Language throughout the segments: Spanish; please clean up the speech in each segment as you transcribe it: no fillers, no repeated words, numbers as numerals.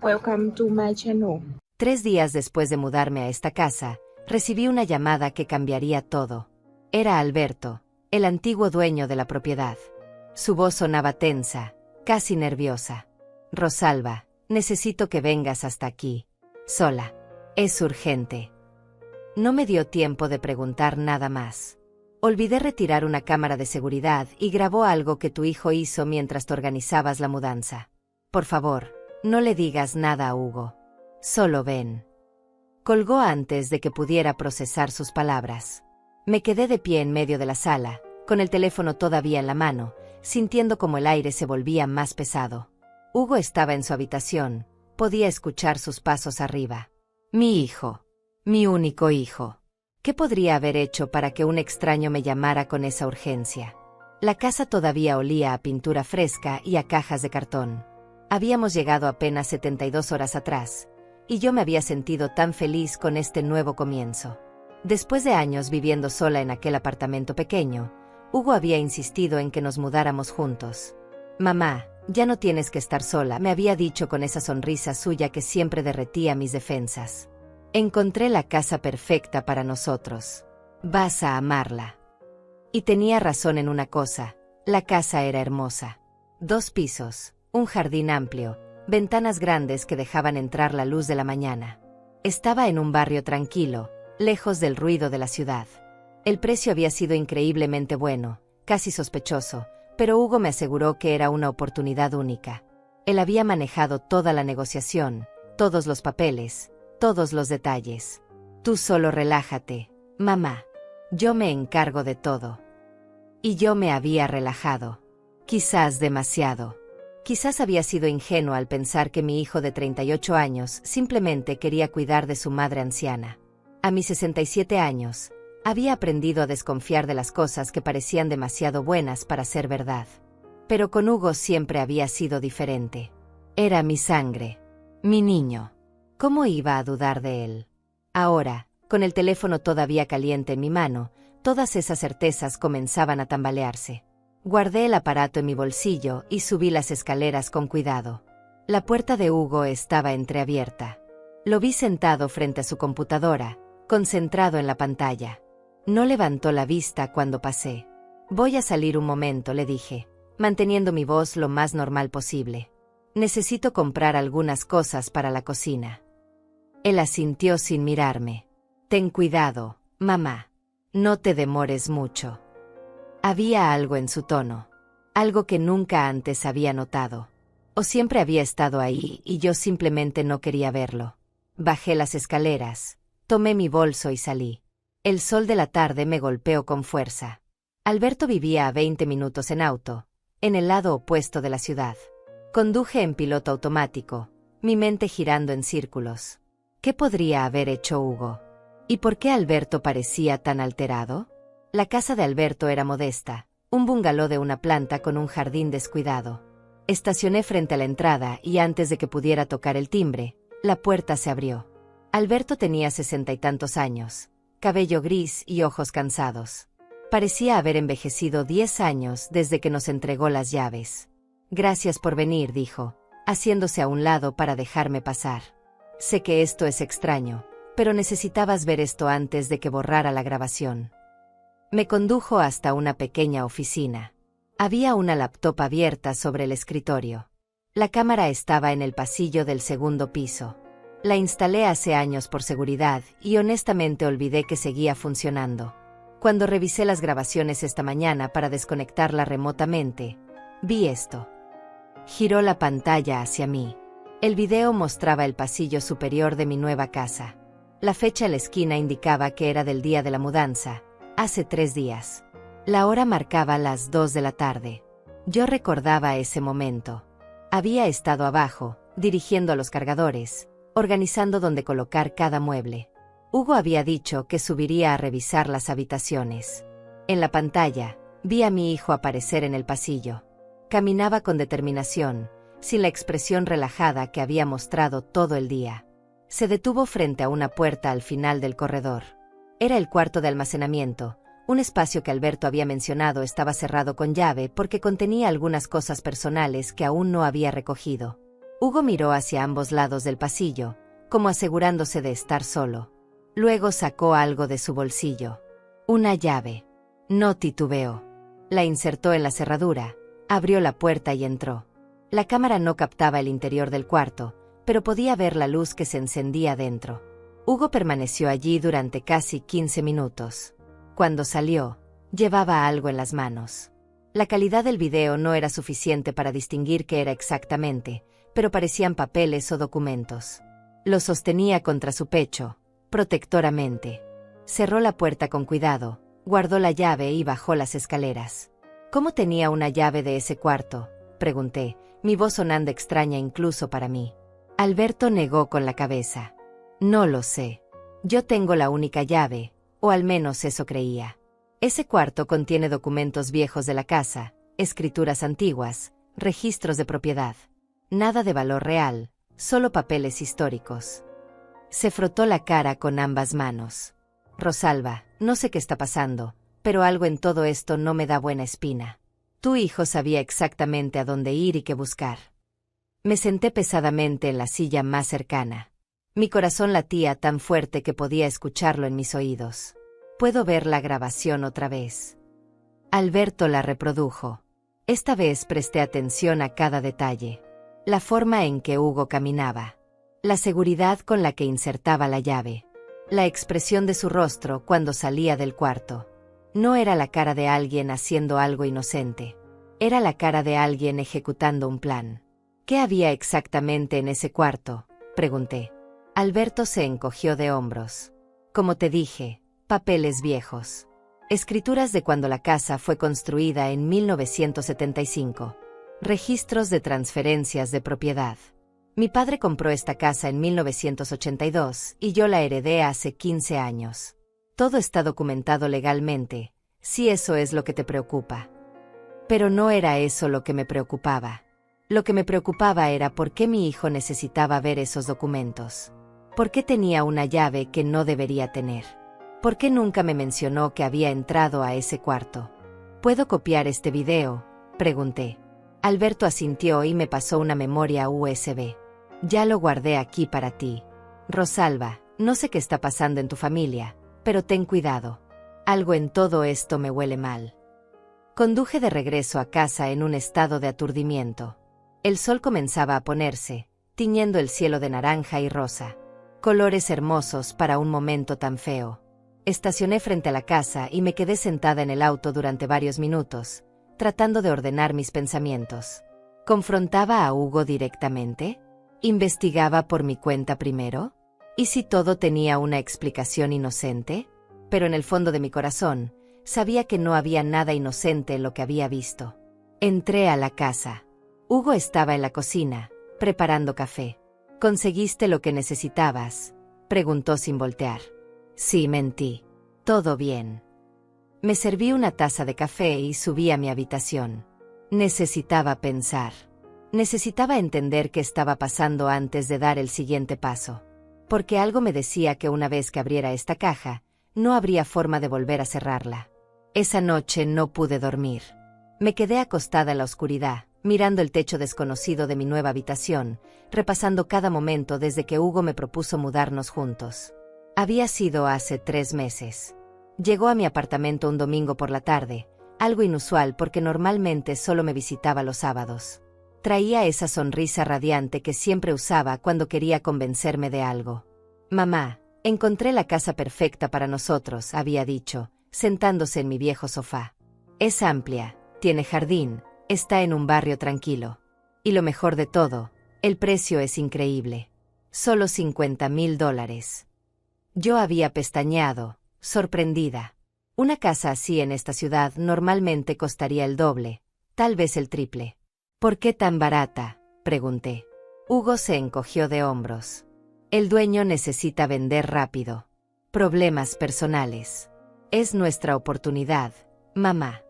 Welcome to my channel. 3 días después de mudarme a esta casa, recibí una llamada que cambiaría todo. Era Alberto, el antiguo dueño de la propiedad. Su voz sonaba tensa, casi nerviosa. Rosalba, necesito que vengas hasta aquí. Sola. Es urgente. No me dio tiempo de preguntar nada más. Olvidé retirar una cámara de seguridad y grabó algo que tu hijo hizo mientras te organizabas la mudanza. Por favor, no le digas nada a Hugo. Solo ven. Colgó antes de que pudiera procesar sus palabras. Me quedé de pie en medio de la sala, con el teléfono todavía en la mano, sintiendo como el aire se volvía más pesado. Hugo estaba en su habitación, podía escuchar sus pasos arriba. Mi hijo. Mi único hijo. ¿Qué podría haber hecho para que un extraño me llamara con esa urgencia? La casa todavía olía a pintura fresca y a cajas de cartón. Habíamos llegado apenas 72 horas atrás, y yo me había sentido tan feliz con este nuevo comienzo. Después de años viviendo sola en aquel apartamento pequeño, Hugo había insistido en que nos mudáramos juntos. Mamá, ya no tienes que estar sola, me había dicho con esa sonrisa suya que siempre derretía mis defensas. Encontré la casa perfecta para nosotros. Vas a amarla. Y tenía razón en una cosa, la casa era hermosa. 2 pisos, un jardín amplio, ventanas grandes que dejaban entrar la luz de la mañana. Estaba en un barrio tranquilo, lejos del ruido de la ciudad. El precio había sido increíblemente bueno, casi sospechoso, pero Hugo me aseguró que era una oportunidad única. Él había manejado toda la negociación, todos los papeles, todos los detalles. Tú solo relájate, mamá. Yo me encargo de todo. Y yo me había relajado. Quizás demasiado. Quizás había sido ingenuo al pensar que mi hijo de 38 años simplemente quería cuidar de su madre anciana. A mis 67 años, había aprendido a desconfiar de las cosas que parecían demasiado buenas para ser verdad. Pero con Hugo siempre había sido diferente. Era mi sangre. Mi niño. ¿Cómo iba a dudar de él? Ahora, con el teléfono todavía caliente en mi mano, todas esas certezas comenzaban a tambalearse. Guardé el aparato en mi bolsillo y subí las escaleras con cuidado. La puerta de Hugo estaba entreabierta. Lo vi sentado frente a su computadora, concentrado en la pantalla. No levantó la vista cuando pasé. Voy a salir un momento, le dije, manteniendo mi voz lo más normal posible. Necesito comprar algunas cosas para la cocina. Él asintió sin mirarme. Ten cuidado, mamá. No te demores mucho. Había algo en su tono. Algo que nunca antes había notado. O siempre había estado ahí y yo simplemente no quería verlo. Bajé las escaleras, tomé mi bolso y salí. El sol de la tarde me golpeó con fuerza. Alberto vivía a 20 minutos en auto, en el lado opuesto de la ciudad. Conduje en piloto automático, mi mente girando en círculos. ¿Qué podría haber hecho Hugo? ¿Y por qué Alberto parecía tan alterado? La casa de Alberto era modesta, un bungalow de una planta con un jardín descuidado. Estacioné frente a la entrada y antes de que pudiera tocar el timbre, la puerta se abrió. Alberto tenía 60 y tantos años, cabello gris y ojos cansados. Parecía haber envejecido 10 años desde que nos entregó las llaves. Gracias por venir, dijo, haciéndose a un lado para dejarme pasar. Sé que esto es extraño, pero necesitabas ver esto antes de que borrara la grabación. Me condujo hasta una pequeña oficina. Había una laptop abierta sobre el escritorio. La cámara estaba en el pasillo del segundo piso. La instalé hace años por seguridad y honestamente olvidé que seguía funcionando. Cuando revisé las grabaciones esta mañana para desconectarla remotamente, vi esto. Giró la pantalla hacia mí. El video mostraba el pasillo superior de mi nueva casa. La fecha en la esquina indicaba que era del día de la mudanza, hace 3 días. La hora marcaba las 2 de la tarde. Yo recordaba ese momento. Había estado abajo, dirigiendo a los cargadores, organizando dónde colocar cada mueble. Hugo había dicho que subiría a revisar las habitaciones. En la pantalla, vi a mi hijo aparecer en el pasillo. Caminaba con determinación, sin la expresión relajada que había mostrado todo el día. Se detuvo frente a una puerta al final del corredor. Era el cuarto de almacenamiento, un espacio que Alberto había mencionado estaba cerrado con llave porque contenía algunas cosas personales que aún no había recogido. Hugo miró hacia ambos lados del pasillo, como asegurándose de estar solo. Luego sacó algo de su bolsillo. Una llave. No titubeó. La insertó en la cerradura, abrió la puerta y entró. La cámara no captaba el interior del cuarto, pero podía ver la luz que se encendía dentro. Hugo permaneció allí durante casi 15 minutos. Cuando salió, llevaba algo en las manos. La calidad del video no era suficiente para distinguir qué era exactamente, pero parecían papeles o documentos. Lo sostenía contra su pecho, protectoramente. Cerró la puerta con cuidado, guardó la llave y bajó las escaleras. ¿Cómo tenía una llave de ese cuarto?, pregunté, mi voz sonando extraña incluso para mí. Alberto negó con la cabeza. No lo sé. Yo tengo la única llave, o al menos eso creía. Ese cuarto contiene documentos viejos de la casa, escrituras antiguas, registros de propiedad. Nada de valor real, solo papeles históricos. Se frotó la cara con ambas manos. Rosalba, no sé qué está pasando, pero algo en todo esto no me da buena espina. Tu hijo sabía exactamente a dónde ir y qué buscar. Me senté pesadamente en la silla más cercana. Mi corazón latía tan fuerte que podía escucharlo en mis oídos. ¿Puedo ver la grabación otra vez? Alberto la reprodujo. Esta vez presté atención a cada detalle. La forma en que Hugo caminaba. La seguridad con la que insertaba la llave. La expresión de su rostro cuando salía del cuarto. No era la cara de alguien haciendo algo inocente. Era la cara de alguien ejecutando un plan. ¿Qué había exactamente en ese cuarto?, pregunté. Alberto se encogió de hombros. Como te dije, papeles viejos. Escrituras de cuando la casa fue construida en 1975. Registros de transferencias de propiedad. Mi padre compró esta casa en 1982 y yo la heredé hace 15 años. Todo está documentado legalmente, si eso es lo que te preocupa. Pero no era eso lo que me preocupaba. Lo que me preocupaba era por qué mi hijo necesitaba ver esos documentos. ¿Por qué tenía una llave que no debería tener? ¿Por qué nunca me mencionó que había entrado a ese cuarto? ¿Puedo copiar este video?, pregunté. Alberto asintió y me pasó una memoria USB. Ya lo guardé aquí para ti. Rosalba, no sé qué está pasando en tu familia, pero ten cuidado. Algo en todo esto me huele mal. Conduje de regreso a casa en un estado de aturdimiento. El sol comenzaba a ponerse, tiñendo el cielo de naranja y rosa. Colores hermosos para un momento tan feo. Estacioné frente a la casa y me quedé sentada en el auto durante varios minutos, tratando de ordenar mis pensamientos. ¿Confrontaba a Hugo directamente? ¿Investigaba por mi cuenta primero? ¿Y si todo tenía una explicación inocente? Pero en el fondo de mi corazón, sabía que no había nada inocente en lo que había visto. Entré a la casa. Hugo estaba en la cocina, preparando café. ¿Conseguiste lo que necesitabas?, preguntó sin voltear. Sí, mentí. Todo bien. Me serví una taza de café y subí a mi habitación. Necesitaba pensar. Necesitaba entender qué estaba pasando antes de dar el siguiente paso. Porque algo me decía que una vez que abriera esta caja, no habría forma de volver a cerrarla. Esa noche no pude dormir. Me quedé acostada en la oscuridad, mirando el techo desconocido de mi nueva habitación, repasando cada momento desde que Hugo me propuso mudarnos juntos. Había sido hace 3 meses. Llegó a mi apartamento un domingo por la tarde, algo inusual porque normalmente solo me visitaba los sábados. Traía esa sonrisa radiante que siempre usaba cuando quería convencerme de algo. Mamá, encontré la casa perfecta para nosotros, había dicho, sentándose en mi viejo sofá. Es amplia, tiene jardín, está en un barrio tranquilo. Y lo mejor de todo, el precio es increíble. Solo $50,000. Yo había pestañeado, sorprendida. Una casa así en esta ciudad normalmente costaría el doble, tal vez el triple. ¿Por qué tan barata?, pregunté. Hugo se encogió de hombros. El dueño necesita vender rápido. Problemas personales. Es nuestra oportunidad, mamá.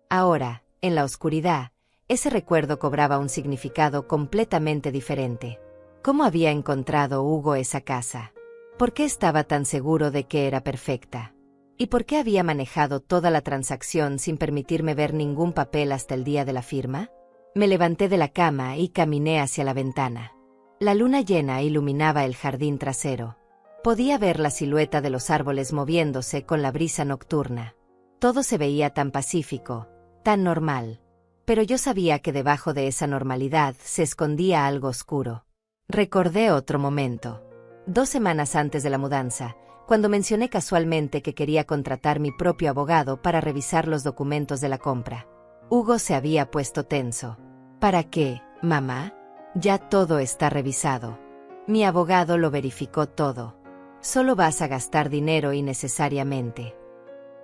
Ahora, en la oscuridad, ese recuerdo cobraba un significado completamente diferente. ¿Cómo había encontrado Hugo esa casa? ¿Por qué estaba tan seguro de que era perfecta? ¿Y por qué había manejado toda la transacción sin permitirme ver ningún papel hasta el día de la firma? Me levanté de la cama y caminé hacia la ventana. La luna llena iluminaba el jardín trasero. Podía ver la silueta de los árboles moviéndose con la brisa nocturna. Todo se veía tan pacífico, tan normal. Pero yo sabía que debajo de esa normalidad se escondía algo oscuro. Recordé otro momento. 2 semanas antes de la mudanza, cuando mencioné casualmente que quería contratar mi propio abogado para revisar los documentos de la compra. Hugo se había puesto tenso. ¿Para qué, mamá? Ya todo está revisado. Mi abogado lo verificó todo. Solo vas a gastar dinero innecesariamente.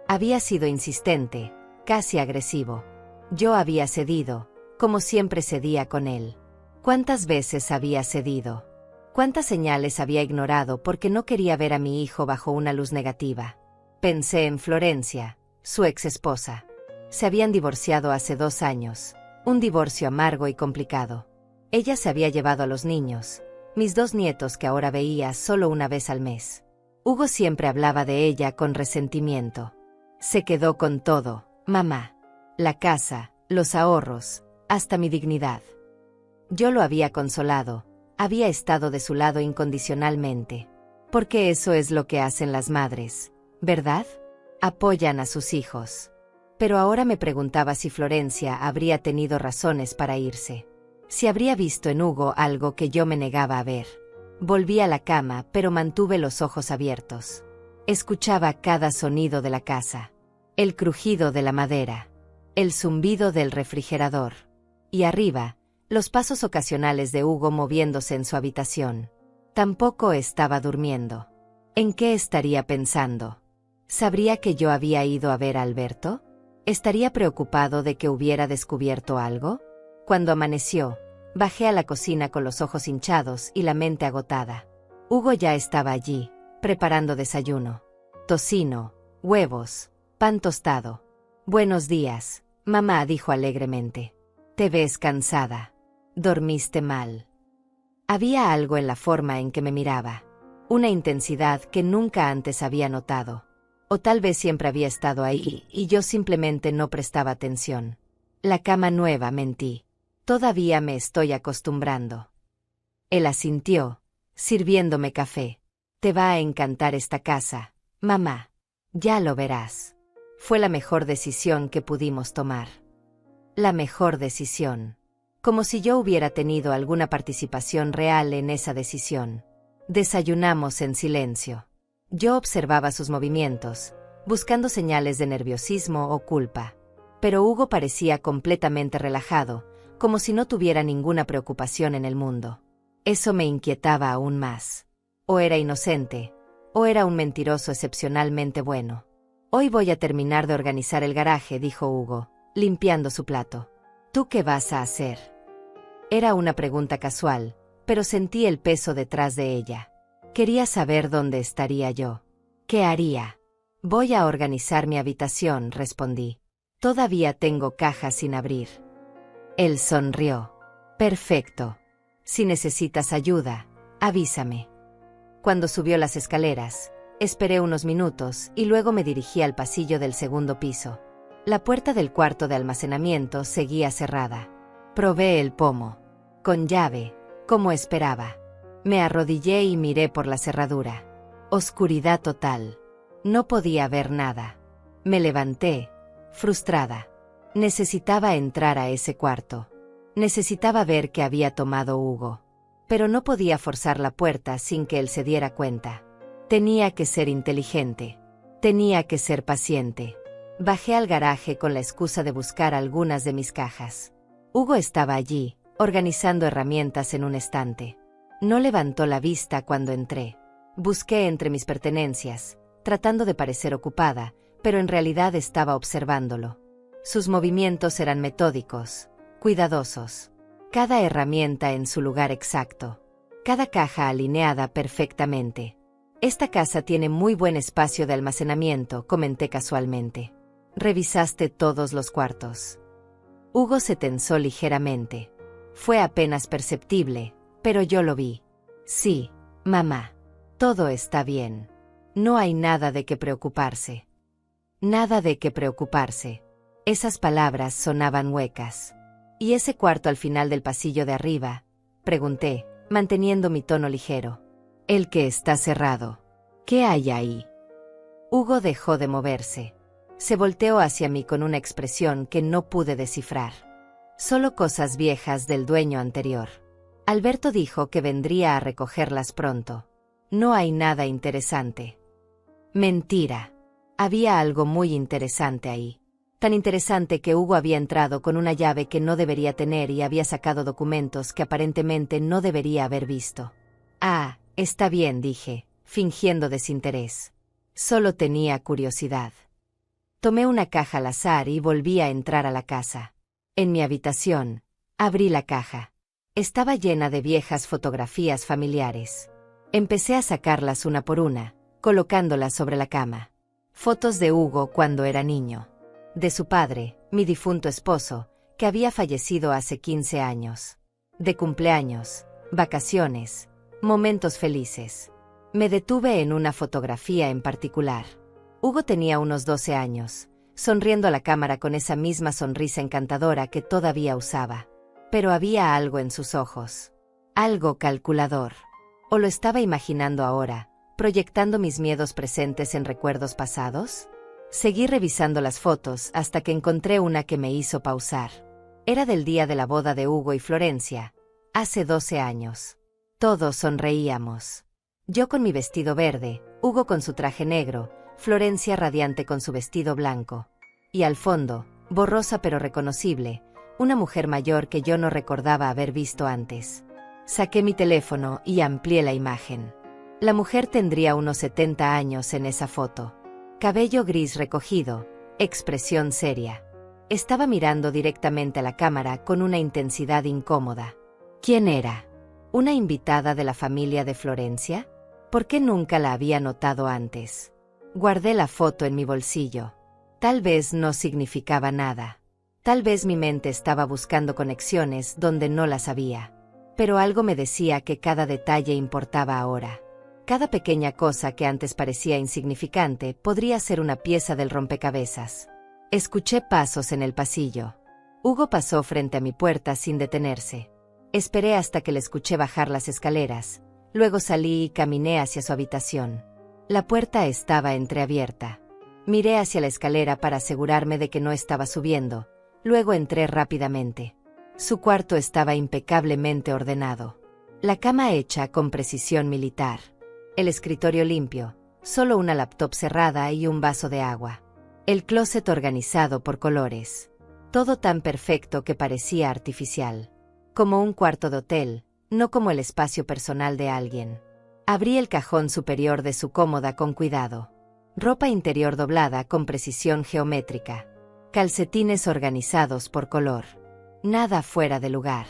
Había sido insistente, casi agresivo. Yo había cedido, como siempre cedía con él. ¿Cuántas veces había cedido? ¿Cuántas señales había ignorado porque no quería ver a mi hijo bajo una luz negativa? Pensé en Florencia, su ex esposa. Se habían divorciado hace 2 años, un divorcio amargo y complicado. Ella se había llevado a los niños, mis 2 nietos que ahora veía solo una vez al mes. Hugo siempre hablaba de ella con resentimiento. Se quedó con todo, mamá. La casa, los ahorros, hasta mi dignidad. Yo lo había consolado, había estado de su lado incondicionalmente. Porque eso es lo que hacen las madres, ¿verdad? Apoyan a sus hijos. Pero ahora me preguntaba si Florencia habría tenido razones para irse. Si habría visto en Hugo algo que yo me negaba a ver. Volví a la cama, pero mantuve los ojos abiertos. Escuchaba cada sonido de la casa. El crujido de la madera. El zumbido del refrigerador. Y arriba, los pasos ocasionales de Hugo moviéndose en su habitación. Tampoco estaba durmiendo. ¿En qué estaría pensando? ¿Sabría que yo había ido a ver a Alberto? ¿Estaría preocupado de que hubiera descubierto algo? Cuando amaneció, bajé a la cocina con los ojos hinchados y la mente agotada. Hugo ya estaba allí, preparando desayuno. Tocino, huevos, pan tostado. «Buenos días», mamá dijo alegremente. «Te ves cansada. Dormiste mal». Había algo en la forma en que me miraba. Una intensidad que nunca antes había notado. O tal vez siempre había estado ahí, y yo simplemente no prestaba atención. La cama nueva, mentí. Todavía me estoy acostumbrando. Él asintió, sirviéndome café. «Te va a encantar esta casa, mamá. Ya lo verás». Fue la mejor decisión que pudimos tomar. La mejor decisión. Como si yo hubiera tenido alguna participación real en esa decisión. Desayunamos en silencio. Yo observaba sus movimientos, buscando señales de nerviosismo o culpa. Pero Hugo parecía completamente relajado, como si no tuviera ninguna preocupación en el mundo. Eso me inquietaba aún más. O era inocente, o era un mentiroso excepcionalmente bueno. «Hoy voy a terminar de organizar el garaje», dijo Hugo, limpiando su plato. «¿Tú qué vas a hacer?» Era una pregunta casual, pero sentí el peso detrás de ella. Quería saber dónde estaría yo. ¿Qué haría? «Voy a organizar mi habitación», respondí. «Todavía tengo cajas sin abrir». Él sonrió. «Perfecto. Si necesitas ayuda, avísame». Cuando subió las escaleras, esperé unos minutos y luego me dirigí al pasillo del 2º piso. La puerta del cuarto de almacenamiento seguía cerrada. Probé el pomo. Con llave, como esperaba. Me arrodillé y miré por la cerradura. Oscuridad total. No podía ver nada. Me levanté, frustrada. Necesitaba entrar a ese cuarto. Necesitaba ver qué había tomado Hugo. Pero no podía forzar la puerta sin que él se diera cuenta. Tenía que ser inteligente. Tenía que ser paciente. Bajé al garaje con la excusa de buscar algunas de mis cajas. Hugo estaba allí, organizando herramientas en un estante. No levantó la vista cuando entré. Busqué entre mis pertenencias, tratando de parecer ocupada, pero en realidad estaba observándolo. Sus movimientos eran metódicos, cuidadosos. Cada herramienta en su lugar exacto. Cada caja alineada perfectamente. «Esta casa tiene muy buen espacio de almacenamiento», comenté casualmente. «¿Revisaste todos los cuartos?» Hugo se tensó ligeramente. Fue apenas perceptible, pero yo lo vi. «Sí, mamá. Todo está bien. No hay nada de qué preocuparse». Nada de qué preocuparse. Esas palabras sonaban huecas. ¿Y ese cuarto al final del pasillo de arriba? Pregunté, manteniendo mi tono ligero. El que está cerrado. ¿Qué hay ahí? Hugo dejó de moverse. Se volteó hacia mí con una expresión que no pude descifrar. Solo cosas viejas del dueño anterior. Alberto dijo que vendría a recogerlas pronto. No hay nada interesante. Mentira. Había algo muy interesante ahí. Tan interesante que Hugo había entrado con una llave que no debería tener y había sacado documentos que aparentemente no debería haber visto. Ah, está bien, dije, fingiendo desinterés. Solo tenía curiosidad. Tomé una caja al azar y volví a entrar a la casa. En mi habitación, abrí la caja. Estaba llena de viejas fotografías familiares. Empecé a sacarlas una por una, colocándolas sobre la cama. Fotos de Hugo cuando era niño. De su padre, mi difunto esposo, que había fallecido hace 15 años. De cumpleaños, vacaciones, momentos felices. Me detuve en una fotografía en particular. Hugo tenía unos 12 años, sonriendo a la cámara con esa misma sonrisa encantadora que todavía usaba. Pero había algo en sus ojos. Algo calculador. ¿O lo estaba imaginando ahora, proyectando mis miedos presentes en recuerdos pasados? Seguí revisando las fotos hasta que encontré una que me hizo pausar. Era del día de la boda de Hugo y Florencia, hace 12 años. Todos sonreíamos. Yo con mi vestido verde, Hugo con su traje negro, Florencia radiante con su vestido blanco. Y al fondo, borrosa pero reconocible, una mujer mayor que yo no recordaba haber visto antes. Saqué mi teléfono y amplié la imagen. La mujer tendría unos 70 años en esa foto. Cabello gris recogido, expresión seria. Estaba mirando directamente a la cámara con una intensidad incómoda. ¿Quién era? ¿Una invitada de la familia de Florencia? ¿Por qué nunca la había notado antes? Guardé la foto en mi bolsillo. Tal vez no significaba nada. Tal vez mi mente estaba buscando conexiones donde no las había. Pero algo me decía que cada detalle importaba ahora. Cada pequeña cosa que antes parecía insignificante podría ser una pieza del rompecabezas. Escuché pasos en el pasillo. Hugo pasó frente a mi puerta sin detenerse. Esperé hasta que le escuché bajar las escaleras. Luego salí y caminé hacia su habitación. La puerta estaba entreabierta. Miré hacia la escalera para asegurarme de que no estaba subiendo. Luego entré rápidamente. Su cuarto estaba impecablemente ordenado. La cama hecha con precisión militar. El escritorio limpio, solo una laptop cerrada y un vaso de agua. El closet organizado por colores. Todo tan perfecto que parecía artificial. Como un cuarto de hotel, no como el espacio personal de alguien. Abrí el cajón superior de su cómoda con cuidado. Ropa interior doblada con precisión geométrica. Calcetines organizados por color. Nada fuera de lugar.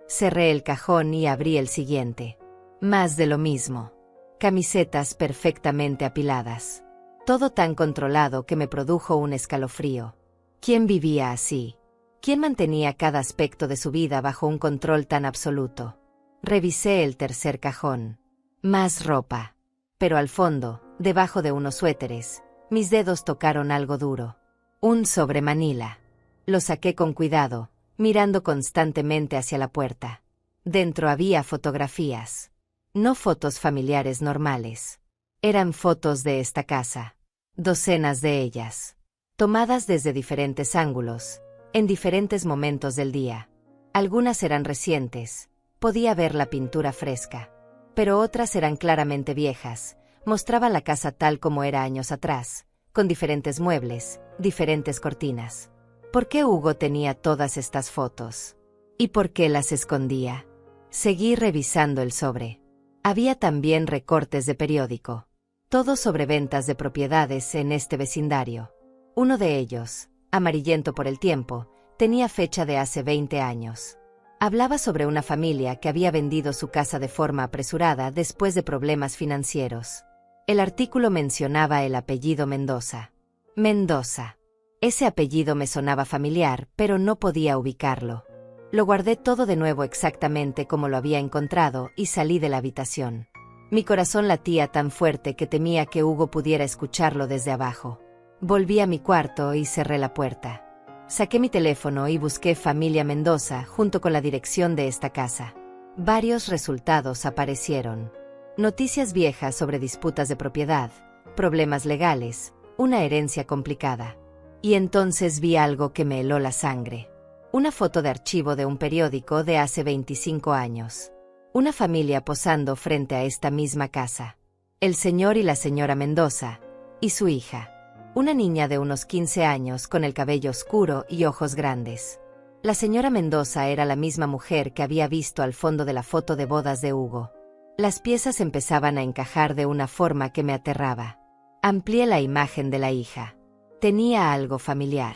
Cerré el cajón y abrí el siguiente. Más de lo mismo. Camisetas perfectamente apiladas. Todo tan controlado que me produjo un escalofrío. ¿Quién vivía así? ¿Quién mantenía cada aspecto de su vida bajo un control tan absoluto? Revisé el tercer cajón. Más ropa. Pero al fondo, debajo de unos suéteres, mis dedos tocaron algo duro. Un sobremanila. Lo saqué con cuidado, mirando constantemente hacia la puerta. Dentro había fotografías. No fotos familiares normales. Eran fotos de esta casa. Docenas de ellas. Tomadas desde diferentes ángulos, en diferentes momentos del día. Algunas eran recientes, podía ver la pintura fresca. Pero otras eran claramente viejas, mostraban la casa tal como era años atrás, con diferentes muebles, diferentes cortinas. ¿Por qué Hugo tenía todas estas fotos? ¿Y por qué las escondía? Seguí revisando el sobre. Había también recortes de periódico. Todos sobre ventas de propiedades en este vecindario. Uno de ellos, amarillento por el tiempo, tenía fecha de hace 20 años. Hablaba sobre una familia que había vendido su casa de forma apresurada después de problemas financieros. El artículo mencionaba el apellido Mendoza. Mendoza. Ese apellido me sonaba familiar, pero no podía ubicarlo. Lo guardé todo de nuevo exactamente como lo había encontrado y salí de la habitación. Mi corazón latía tan fuerte que temía que Hugo pudiera escucharlo desde abajo. Volví a mi cuarto y cerré la puerta. Saqué mi teléfono y busqué Familia Mendoza junto con la dirección de esta casa. Varios resultados aparecieron. Noticias viejas sobre disputas de propiedad, problemas legales, una herencia complicada. Y entonces vi algo que me heló la sangre. Una foto de archivo de un periódico de hace 25 años. Una familia posando frente a esta misma casa. El señor y la señora Mendoza, y su hija. Una niña de unos 15 años con el cabello oscuro y ojos grandes. La señora Mendoza era la misma mujer que había visto al fondo de la foto de bodas de Hugo. Las piezas empezaban a encajar de una forma que me aterraba. Amplié la imagen de la hija. Tenía algo familiar.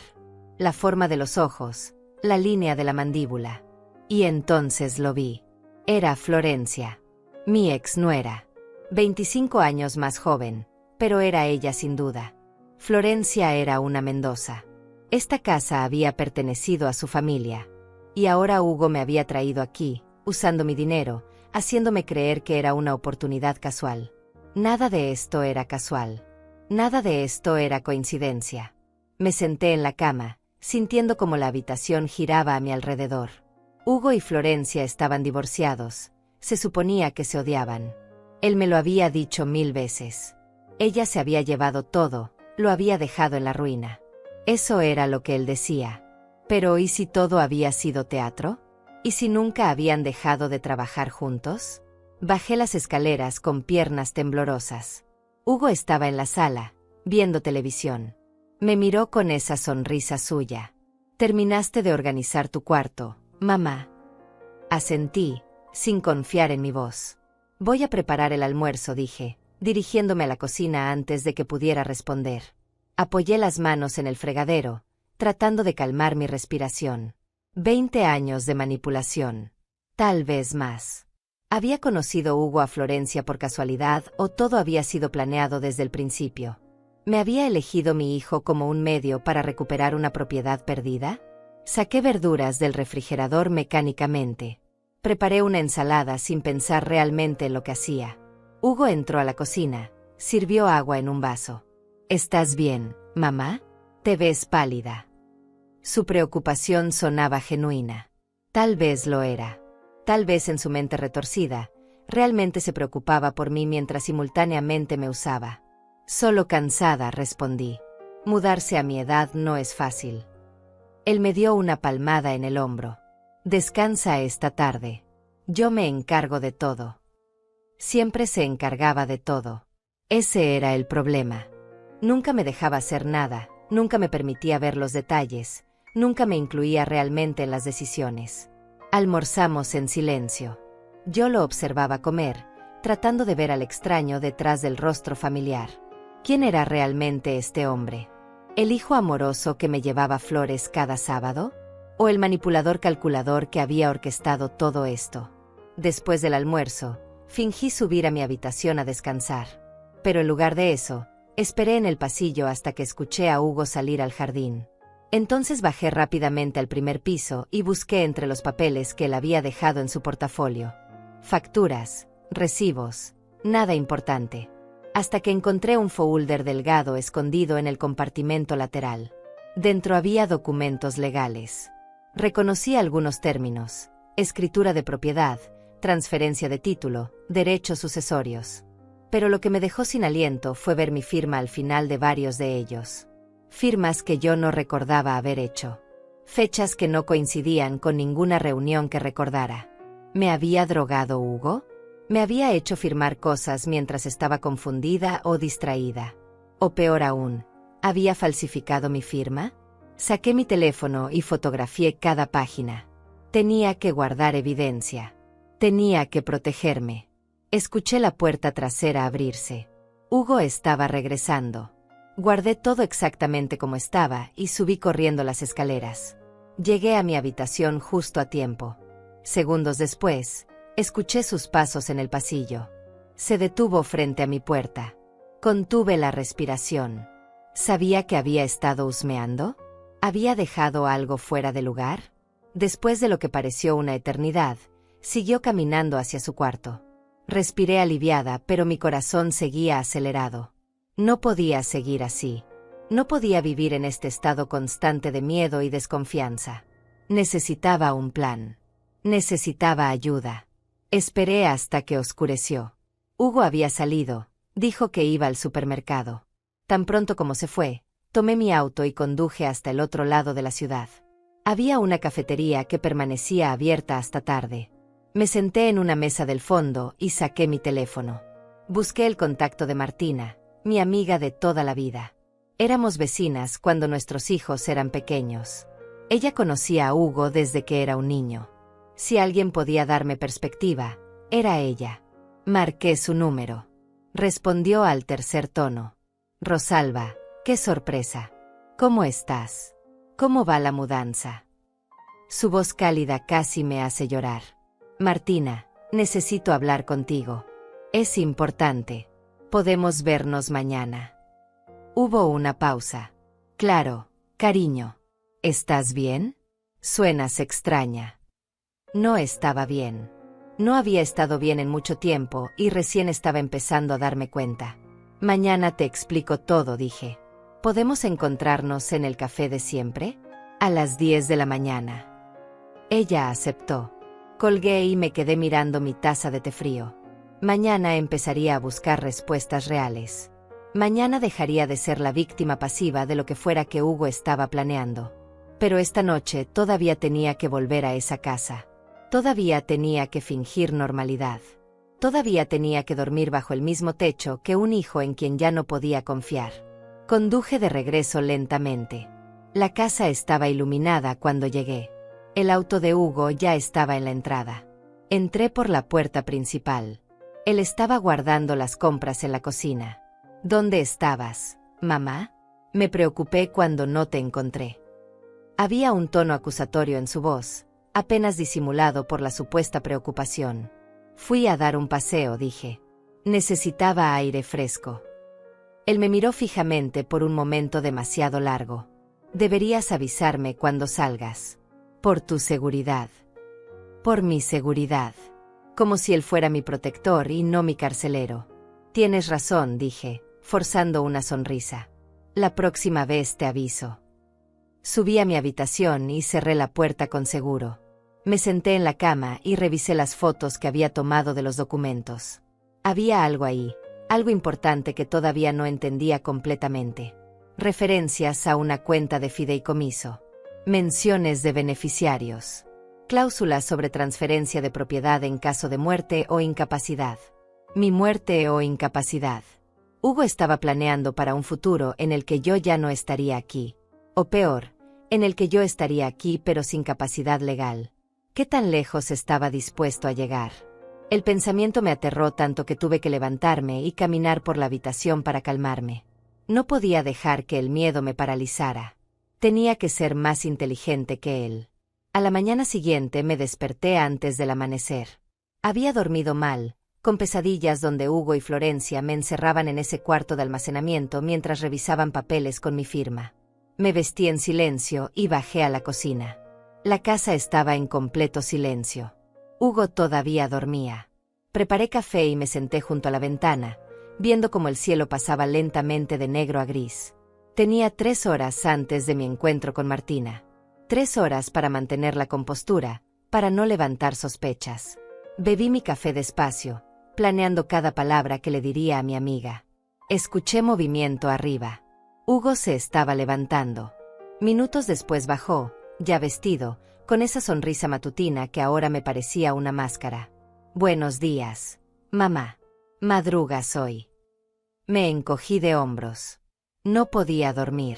La forma de los ojos, la línea de la mandíbula. Y entonces lo vi. Era Florencia. Mi ex nuera. 25 años más joven, pero era ella sin duda. Florencia era una Mendoza. Esta casa había pertenecido a su familia. Y ahora Hugo me había traído aquí, usando mi dinero, haciéndome creer que era una oportunidad casual. Nada de esto era casual. Nada de esto era coincidencia. Me senté en la cama, sintiendo como la habitación giraba a mi alrededor. Hugo y Florencia estaban divorciados. Se suponía que se odiaban. Él me lo había dicho 1000 veces. Ella se había llevado todo, lo había dejado en la ruina. Eso era lo que él decía. Pero ¿y si todo había sido teatro? ¿Y si nunca habían dejado de trabajar juntos? Bajé las escaleras con piernas temblorosas. Hugo estaba en la sala, viendo televisión. Me miró con esa sonrisa suya. «Terminaste de organizar tu cuarto, mamá». Asentí, sin confiar en mi voz. «Voy a preparar el almuerzo», dije, dirigiéndome a la cocina antes de que pudiera responder. Apoyé las manos en el fregadero, tratando de calmar mi respiración. 20 años de manipulación. Tal vez más. ¿Había conocido Hugo a Florencia por casualidad o todo había sido planeado desde el principio? ¿Me había elegido mi hijo como un medio para recuperar una propiedad perdida? Saqué verduras del refrigerador mecánicamente. Preparé una ensalada sin pensar realmente en lo que hacía. Hugo entró a la cocina, sirvió agua en un vaso. «¿Estás bien, mamá? Te ves pálida». Su preocupación sonaba genuina. Tal vez lo era. Tal vez en su mente retorcida, realmente se preocupaba por mí mientras simultáneamente me usaba. «Solo cansada», respondí. «Mudarse a mi edad no es fácil». Él me dio una palmada en el hombro. «Descansa esta tarde. Yo me encargo de todo». Siempre se encargaba de todo. Ese era el problema. Nunca me dejaba hacer nada, nunca me permitía ver los detalles, nunca me incluía realmente en las decisiones. Almorzamos en silencio. Yo lo observaba comer, tratando de ver al extraño detrás del rostro familiar. ¿Quién era realmente este hombre? ¿El hijo amoroso que me llevaba flores cada sábado? ¿O el manipulador calculador que había orquestado todo esto? Después del almuerzo, fingí subir a mi habitación a descansar. Pero en lugar de eso, esperé en el pasillo hasta que escuché a Hugo salir al jardín. Entonces bajé rápidamente al primer piso y busqué entre los papeles que él había dejado en su portafolio. Facturas, recibos, nada importante. Hasta que encontré un folder delgado escondido en el compartimento lateral. Dentro había documentos legales. Reconocí algunos términos: escritura de propiedad, transferencia de título, derechos sucesorios. Pero lo que me dejó sin aliento fue ver mi firma al final de varios de ellos. Firmas que yo no recordaba haber hecho. Fechas que no coincidían con ninguna reunión que recordara. ¿Me había drogado Hugo? ¿Me había hecho firmar cosas mientras estaba confundida o distraída? O peor aún, ¿había falsificado mi firma? Saqué mi teléfono y fotografié cada página. Tenía que guardar evidencia. Tenía que protegerme. Escuché la puerta trasera abrirse. Hugo estaba regresando. Guardé todo exactamente como estaba y subí corriendo las escaleras. Llegué a mi habitación justo a tiempo. Segundos después, escuché sus pasos en el pasillo. Se detuvo frente a mi puerta. Contuve la respiración. ¿Sabía que había estado husmeando? ¿Había dejado algo fuera de lugar? Después de lo que pareció una eternidad, siguió caminando hacia su cuarto. Respiré aliviada, pero mi corazón seguía acelerado. No podía seguir así. No podía vivir en este estado constante de miedo y desconfianza. Necesitaba un plan. Necesitaba ayuda. Esperé hasta que oscureció. Hugo había salido, dijo que iba al supermercado. Tan pronto como se fue, tomé mi auto y conduje hasta el otro lado de la ciudad. Había una cafetería que permanecía abierta hasta tarde. Me senté en una mesa del fondo y saqué mi teléfono. Busqué el contacto de Martina, mi amiga de toda la vida. Éramos vecinas cuando nuestros hijos eran pequeños. Ella conocía a Hugo desde que era un niño. Si alguien podía darme perspectiva, era ella. Marqué su número. Respondió al tercer tono. Rosalba, qué sorpresa. ¿Cómo estás? ¿Cómo va la mudanza? Su voz cálida casi me hace llorar. Martina, necesito hablar contigo. Es importante. Podemos vernos mañana. Hubo una pausa. Claro, cariño. ¿Estás bien? Suenas extraña. No estaba bien. No había estado bien en mucho tiempo y recién estaba empezando a darme cuenta. Mañana te explico todo, dije. ¿Podemos encontrarnos en el café de siempre? A las 10 de la mañana. Ella aceptó. Colgué y me quedé mirando mi taza de té frío. Mañana empezaría a buscar respuestas reales. Mañana dejaría de ser la víctima pasiva de lo que fuera que Hugo estaba planeando. Pero esta noche todavía tenía que volver a esa casa. Todavía tenía que fingir normalidad. Todavía tenía que dormir bajo el mismo techo que un hijo en quien ya no podía confiar. Conduje de regreso lentamente. La casa estaba iluminada cuando llegué. El auto de Hugo ya estaba en la entrada. Entré por la puerta principal. Él estaba guardando las compras en la cocina. ¿Dónde estabas, mamá? Me preocupé cuando no te encontré. Había un tono acusatorio en su voz, apenas disimulado por la supuesta preocupación. Fui a dar un paseo, dije. Necesitaba aire fresco. Él me miró fijamente por un momento demasiado largo. Deberías avisarme cuando salgas. Por tu seguridad. Por mi seguridad. Como si él fuera mi protector y no mi carcelero. Tienes razón, dije, forzando una sonrisa. La próxima vez te aviso. Subí a mi habitación y cerré la puerta con seguro. Me senté en la cama y revisé las fotos que había tomado de los documentos. Había algo ahí, algo importante que todavía no entendía completamente. Referencias a una cuenta de fideicomiso. Menciones de beneficiarios. Cláusulas sobre transferencia de propiedad en caso de muerte o incapacidad. Mi muerte o incapacidad. Hugo estaba planeando para un futuro en el que yo ya no estaría aquí. O peor, en el que yo estaría aquí pero sin capacidad legal. ¿Qué tan lejos estaba dispuesto a llegar? El pensamiento me aterró tanto que tuve que levantarme y caminar por la habitación para calmarme. No podía dejar que el miedo me paralizara. Tenía que ser más inteligente que él. A la mañana siguiente me desperté antes del amanecer. Había dormido mal, con pesadillas donde Hugo y Florencia me encerraban en ese cuarto de almacenamiento mientras revisaban papeles con mi firma. Me vestí en silencio y bajé a la cocina. La casa estaba en completo silencio. Hugo todavía dormía. Preparé café y me senté junto a la ventana, viendo cómo el cielo pasaba lentamente de negro a gris. Tenía 3 horas antes de mi encuentro con Martina. 3 horas para mantener la compostura, para no levantar sospechas. Bebí mi café despacio, planeando cada palabra que le diría a mi amiga. Escuché movimiento arriba. Hugo se estaba levantando. Minutos después bajó, ya vestido, con esa sonrisa matutina que ahora me parecía una máscara. Buenos días, mamá. Madrugas hoy. Me encogí de hombros. No podía dormir.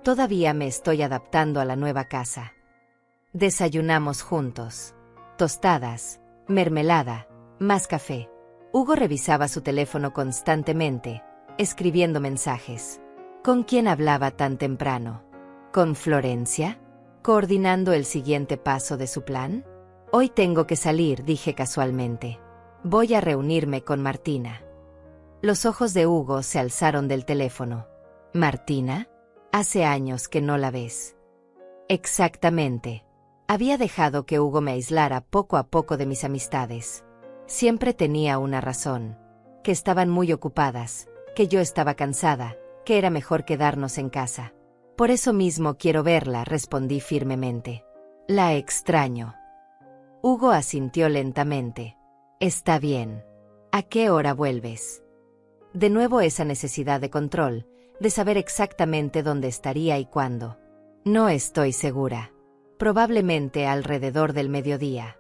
Todavía me estoy adaptando a la nueva casa. Desayunamos juntos. Tostadas, mermelada, más café. Hugo revisaba su teléfono constantemente, escribiendo mensajes. ¿Con quién hablaba tan temprano? ¿Con Florencia? ¿Coordinando el siguiente paso de su plan? Hoy tengo que salir, dije casualmente. Voy a reunirme con Martina. Los ojos de Hugo se alzaron del teléfono. ¿Martina? Hace años que no la ves. Exactamente. Había dejado que Hugo me aislara poco a poco de mis amistades. Siempre tenía una razón. Que estaban muy ocupadas, que yo estaba cansada, que era mejor quedarnos en casa. Por eso mismo quiero verla, respondí firmemente. La extraño. Hugo asintió lentamente. Está bien. ¿A qué hora vuelves? De nuevo esa necesidad de control, de saber exactamente dónde estaría y cuándo. No estoy segura. Probablemente alrededor del mediodía.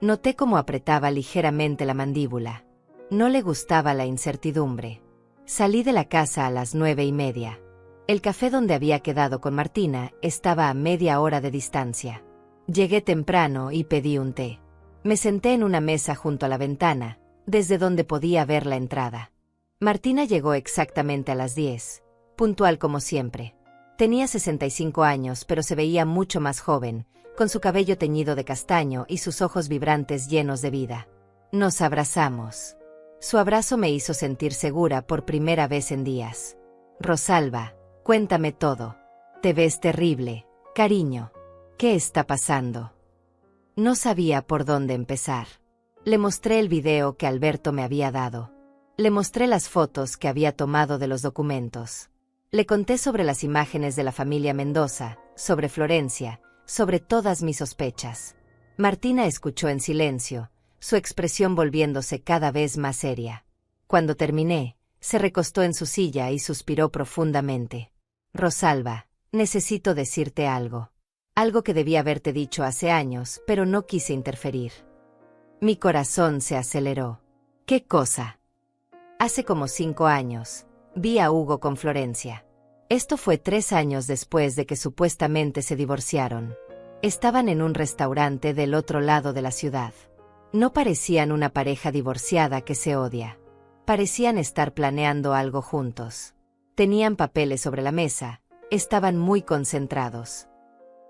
Noté cómo apretaba ligeramente la mandíbula. No le gustaba la incertidumbre. Salí de la casa a las 9:30. El café donde había quedado con Martina estaba a media hora de distancia. Llegué temprano y pedí un té. Me senté en una mesa junto a la ventana, desde donde podía ver la entrada. Martina llegó exactamente a las 10, puntual como siempre. Tenía 65 años, pero se veía mucho más joven, con su cabello teñido de castaño y sus ojos vibrantes llenos de vida. Nos abrazamos. Su abrazo me hizo sentir segura por primera vez en días. Rosalba, cuéntame todo. Te ves terrible, cariño. ¿Qué está pasando? No sabía por dónde empezar. Le mostré el video que Alberto me había dado. Le mostré las fotos que había tomado de los documentos. Le conté sobre las imágenes de la familia Mendoza, sobre Florencia, sobre todas mis sospechas. Martina escuchó en silencio, su expresión volviéndose cada vez más seria. Cuando terminé, se recostó en su silla y suspiró profundamente. Rosalba, necesito decirte algo. Algo que debía haberte dicho hace años, pero no quise interferir. Mi corazón se aceleró. ¿Qué cosa? Hace como 5 años, vi a Hugo con Florencia. Esto fue 3 años después de que supuestamente se divorciaron. Estaban en un restaurante del otro lado de la ciudad. No parecían una pareja divorciada que se odia. Parecían estar planeando algo juntos. Tenían papeles sobre la mesa, estaban muy concentrados.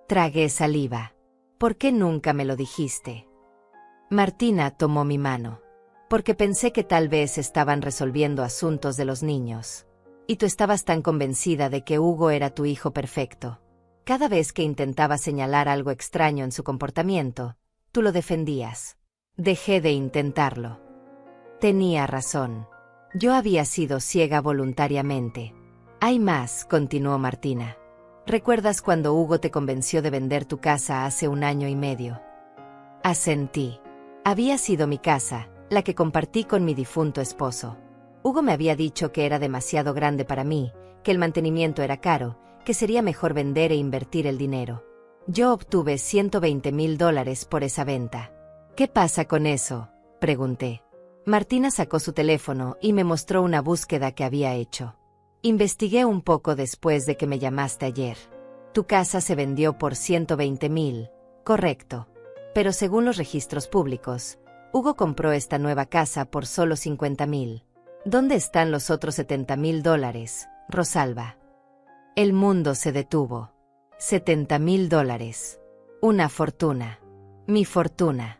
Tragué saliva. ¿Por qué nunca me lo dijiste? Martina tomó mi mano. Porque pensé que tal vez estaban resolviendo asuntos de los niños. Y tú estabas tan convencida de que Hugo era tu hijo perfecto. Cada vez que intentaba señalar algo extraño en su comportamiento, tú lo defendías. Dejé de intentarlo. Tenía razón. Yo había sido ciega voluntariamente. Hay más, continuó Martina. ¿Recuerdas cuando Hugo te convenció de vender tu casa hace 1 año y medio? Asentí. Había sido mi casa, la que compartí con mi difunto esposo. Hugo me había dicho que era demasiado grande para mí, que el mantenimiento era caro, que sería mejor vender e invertir el dinero. Yo obtuve $120,000 por esa venta. ¿Qué pasa con eso?, pregunté. Martina sacó su teléfono y me mostró una búsqueda que había hecho. Investigué un poco después de que me llamaste ayer. Tu casa se vendió por 120,000, correcto. Pero según los registros públicos, Hugo compró esta nueva casa por solo 50,000. ¿Dónde están los otros $70,000, Rosalba? El mundo se detuvo. $70,000. Una fortuna. Mi fortuna.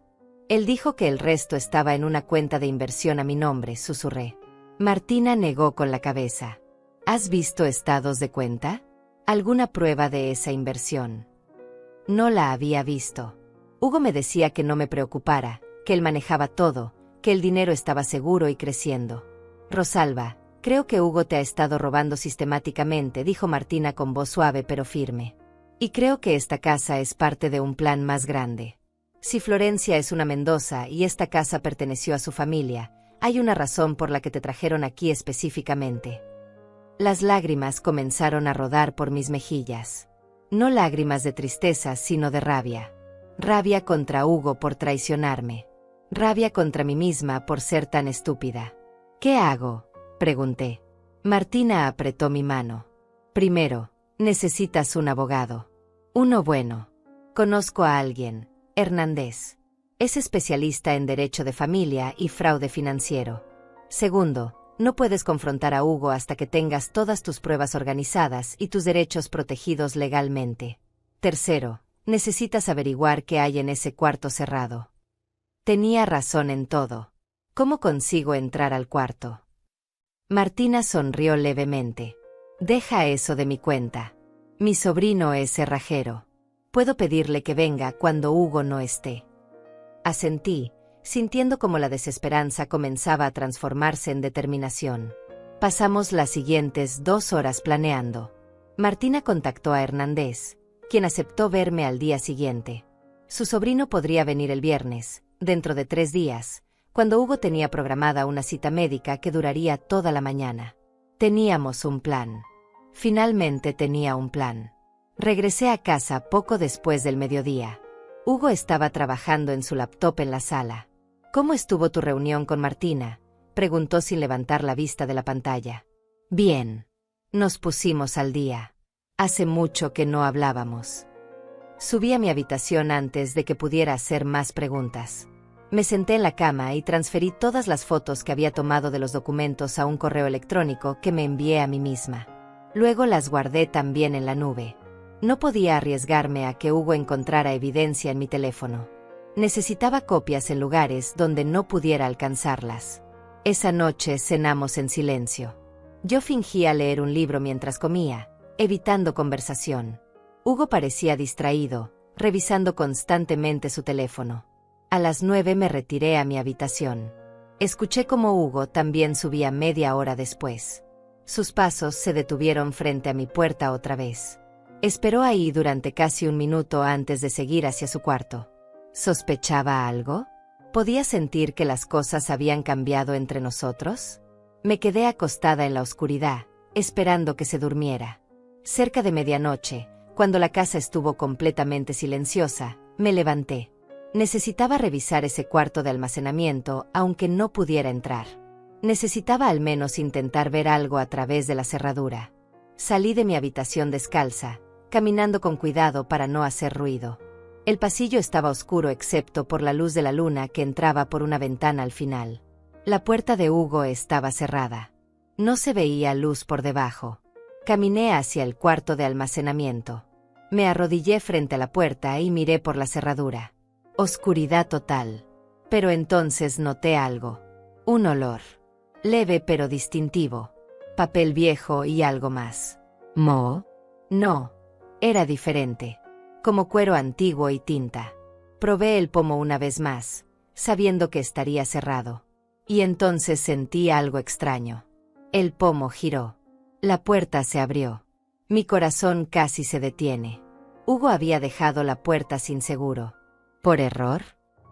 Él dijo que el resto estaba en una cuenta de inversión a mi nombre, susurré. Martina negó con la cabeza. ¿Has visto estados de cuenta? ¿Alguna prueba de esa inversión? No la había visto. Hugo me decía que no me preocupara, que él manejaba todo, que el dinero estaba seguro y creciendo. Rosalba, creo que Hugo te ha estado robando sistemáticamente, dijo Martina con voz suave pero firme. Y creo que esta casa es parte de un plan más grande. Si Florencia es una Mendoza y esta casa perteneció a su familia, hay una razón por la que te trajeron aquí específicamente. Las lágrimas comenzaron a rodar por mis mejillas. No lágrimas de tristeza, sino de rabia. Rabia contra Hugo por traicionarme. Rabia contra mí misma por ser tan estúpida. ¿Qué hago?, pregunté. Martina apretó mi mano. Primero, necesitas un abogado. Uno bueno. Conozco a alguien, Hernández. Es especialista en derecho de familia y fraude financiero. Segundo, no puedes confrontar a Hugo hasta que tengas todas tus pruebas organizadas y tus derechos protegidos legalmente. Tercero, necesitas averiguar qué hay en ese cuarto cerrado. Tenía razón en todo. ¿Cómo consigo entrar al cuarto? Martina sonrió levemente. Deja eso de mi cuenta. Mi sobrino es cerrajero. Puedo pedirle que venga cuando Hugo no esté. Asentí, sintiendo como la desesperanza comenzaba a transformarse en determinación. Pasamos las siguientes 2 horas planeando. Martina contactó a Hernández, quien aceptó verme al día siguiente. Su sobrino podría venir el viernes, dentro de 3 días, cuando Hugo tenía programada una cita médica que duraría toda la mañana. Teníamos un plan. Finalmente tenía un plan. Regresé a casa poco después del mediodía. Hugo estaba trabajando en su laptop en la sala. ¿Cómo estuvo tu reunión con Martina?, preguntó sin levantar la vista de la pantalla. Bien. Nos pusimos al día. Hace mucho que no hablábamos. Subí a mi habitación antes de que pudiera hacer más preguntas. Me senté en la cama y transferí todas las fotos que había tomado de los documentos a un correo electrónico que me envié a mí misma. Luego las guardé también en la nube. No podía arriesgarme a que Hugo encontrara evidencia en mi teléfono. Necesitaba copias en lugares donde no pudiera alcanzarlas. Esa noche cenamos en silencio. Yo fingía leer un libro mientras comía, evitando conversación. Hugo parecía distraído, revisando constantemente su teléfono. A las 9 me retiré a mi habitación. Escuché cómo Hugo también subía media hora después. Sus pasos se detuvieron frente a mi puerta otra vez. Esperó ahí durante casi 1 minuto antes de seguir hacia su cuarto. ¿Sospechaba algo? ¿Podía sentir que las cosas habían cambiado entre nosotros? Me quedé acostada en la oscuridad, esperando que se durmiera. Cerca de medianoche, cuando la casa estuvo completamente silenciosa, me levanté. Necesitaba revisar ese cuarto de almacenamiento, aunque no pudiera entrar. Necesitaba al menos intentar ver algo a través de la cerradura. Salí de mi habitación descalza, caminando con cuidado para no hacer ruido. El pasillo estaba oscuro excepto por la luz de la luna que entraba por una ventana al final. La puerta de Hugo estaba cerrada. No se veía luz por debajo. Caminé hacia el cuarto de almacenamiento. Me arrodillé frente a la puerta y miré por la cerradura. Oscuridad total. Pero entonces noté algo. Un olor. Leve pero distintivo. Papel viejo y algo más. ¿Moho? No. Era diferente. Como cuero antiguo y tinta. Probé el pomo una vez más, sabiendo que estaría cerrado. Y entonces sentí algo extraño. El pomo giró. La puerta se abrió. Mi corazón casi se detiene. Hugo había dejado la puerta sin seguro. ¿Por error?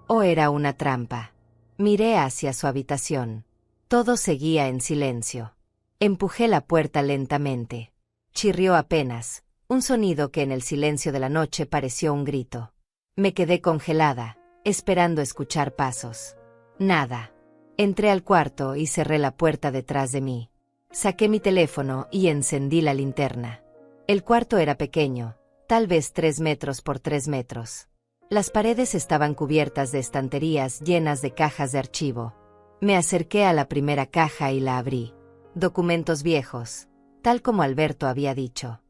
¿O era una trampa? Miré hacia su habitación. Todo seguía en silencio. Empujé la puerta lentamente. Chirrió apenas, un sonido que en el silencio de la noche pareció un grito. Me quedé congelada, esperando escuchar pasos. Nada. Entré al cuarto y cerré la puerta detrás de mí. Saqué mi teléfono y encendí la linterna. El cuarto era pequeño, tal vez 3 metros por 3 metros. Las paredes estaban cubiertas de estanterías llenas de cajas de archivo. Me acerqué a la primera caja y la abrí. Documentos viejos, tal como Alberto había dicho.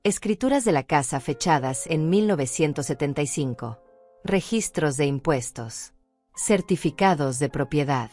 Escrituras de la casa fechadas en 1975. Registros de impuestos. Certificados de propiedad.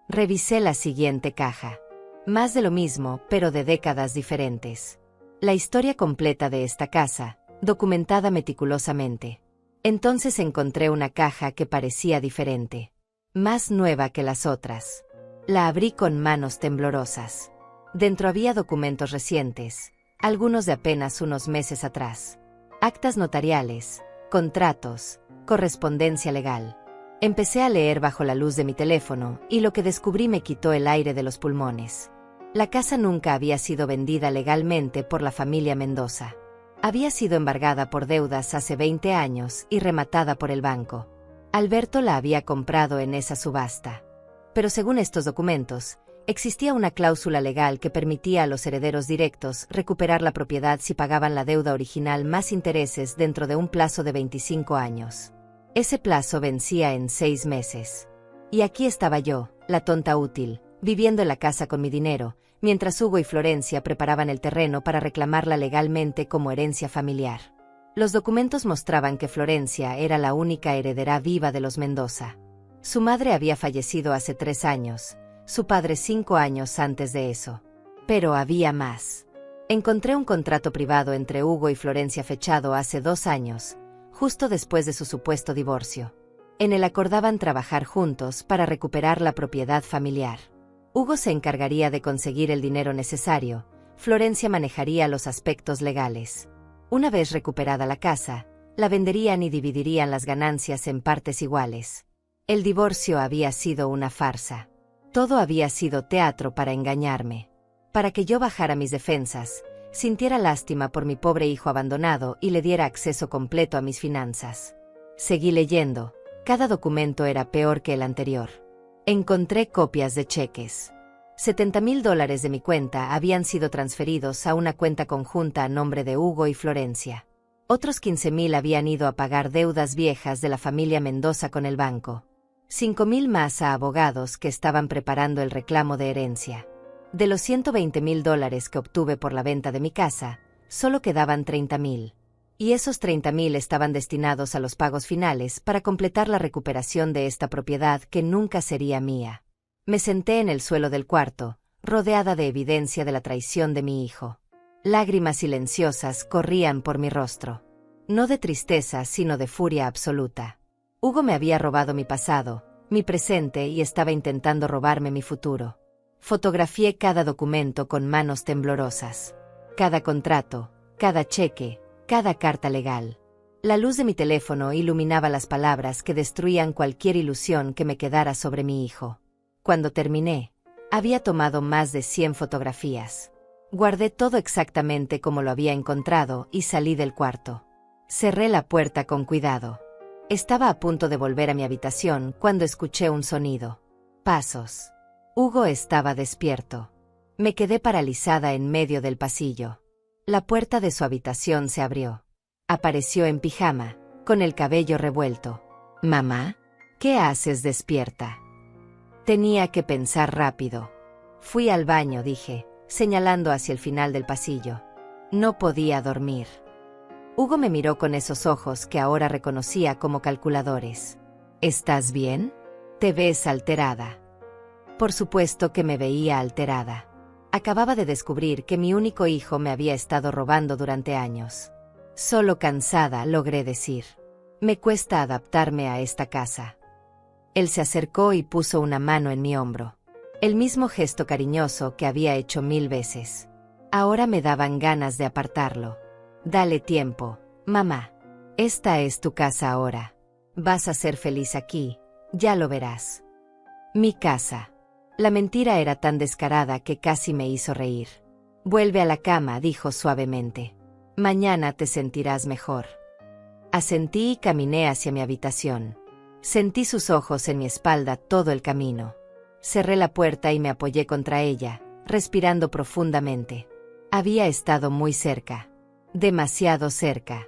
Revisé la siguiente caja. Más de lo mismo, pero de décadas diferentes. La historia completa de esta casa, documentada meticulosamente. Entonces encontré una caja que parecía diferente. Más nueva que las otras. La abrí con manos temblorosas. Dentro había documentos recientes, algunos de apenas unos meses atrás. Actas notariales, contratos, correspondencia legal. Empecé a leer bajo la luz de mi teléfono y lo que descubrí me quitó el aire de los pulmones. La casa nunca había sido vendida legalmente por la familia Mendoza. Había sido embargada por deudas hace 20 años y rematada por el banco. Alberto la había comprado en esa subasta. Pero según estos documentos, existía una cláusula legal que permitía a los herederos directos recuperar la propiedad si pagaban la deuda original más intereses dentro de un plazo de 25 años. Ese plazo vencía en 6 meses. Y aquí estaba yo, la tonta útil, viviendo en la casa con mi dinero, mientras Hugo y Florencia preparaban el terreno para reclamarla legalmente como herencia familiar. Los documentos mostraban que Florencia era la única heredera viva de los Mendoza. Su madre había fallecido hace 3 años, su padre 5 años antes de eso. Pero había más. Encontré un contrato privado entre Hugo y Florencia fechado hace 2 años, justo después de su supuesto divorcio. En él acordaban trabajar juntos para recuperar la propiedad familiar. Hugo se encargaría de conseguir el dinero necesario, Florencia manejaría los aspectos legales. Una vez recuperada la casa, la venderían y dividirían las ganancias en partes iguales. El divorcio había sido una farsa. Todo había sido teatro para engañarme. Para que yo bajara mis defensas, sintiera lástima por mi pobre hijo abandonado y le diera acceso completo a mis finanzas. Seguí leyendo. Cada documento era peor que el anterior. Encontré copias de cheques. $70,000 de mi cuenta habían sido transferidos a una cuenta conjunta a nombre de Hugo y Florencia. Otros 15,000 habían ido a pagar deudas viejas de la familia Mendoza con el banco. 5,000 más a abogados que estaban preparando el reclamo de herencia. De los $120,000 que obtuve por la venta de mi casa, solo quedaban 30,000. Y esos 30,000 estaban destinados a los pagos finales para completar la recuperación de esta propiedad que nunca sería mía. Me senté en el suelo del cuarto, rodeada de evidencia de la traición de mi hijo. Lágrimas silenciosas corrían por mi rostro. No de tristeza, sino de furia absoluta. Hugo me había robado mi pasado, mi presente y estaba intentando robarme mi futuro. Fotografié cada documento con manos temblorosas. Cada contrato, cada cheque, cada carta legal. La luz de mi teléfono iluminaba las palabras que destruían cualquier ilusión que me quedara sobre mi hijo. Cuando terminé, había tomado más de 100 fotografías. Guardé todo exactamente como lo había encontrado y salí del cuarto. Cerré la puerta con cuidado. Estaba a punto de volver a mi habitación cuando escuché un sonido. Pasos. Hugo estaba despierto. Me quedé paralizada en medio del pasillo. La puerta de su habitación se abrió. Apareció en pijama, con el cabello revuelto. «Mamá, ¿qué haces despierta?» Tenía que pensar rápido. Fui al baño, dije, señalando hacia el final del pasillo. No podía dormir. Hugo me miró con esos ojos que ahora reconocía como calculadores. «¿Estás bien? Te ves alterada». Por supuesto que me veía alterada. Acababa de descubrir que mi único hijo me había estado robando durante años. Solo cansada, logré decir. Me cuesta adaptarme a esta casa. Él se acercó y puso una mano en mi hombro. El mismo gesto cariñoso que había hecho 1000 veces. Ahora me daban ganas de apartarlo. «Dale tiempo, mamá. Esta es tu casa ahora. Vas a ser feliz aquí, ya lo verás». Mi casa. La mentira era tan descarada que casi me hizo reír. «Vuelve a la cama», dijo suavemente. «Mañana te sentirás mejor». Asentí y caminé hacia mi habitación. Sentí sus ojos en mi espalda todo el camino. Cerré la puerta y me apoyé contra ella, respirando profundamente. Había estado muy cerca. Demasiado cerca.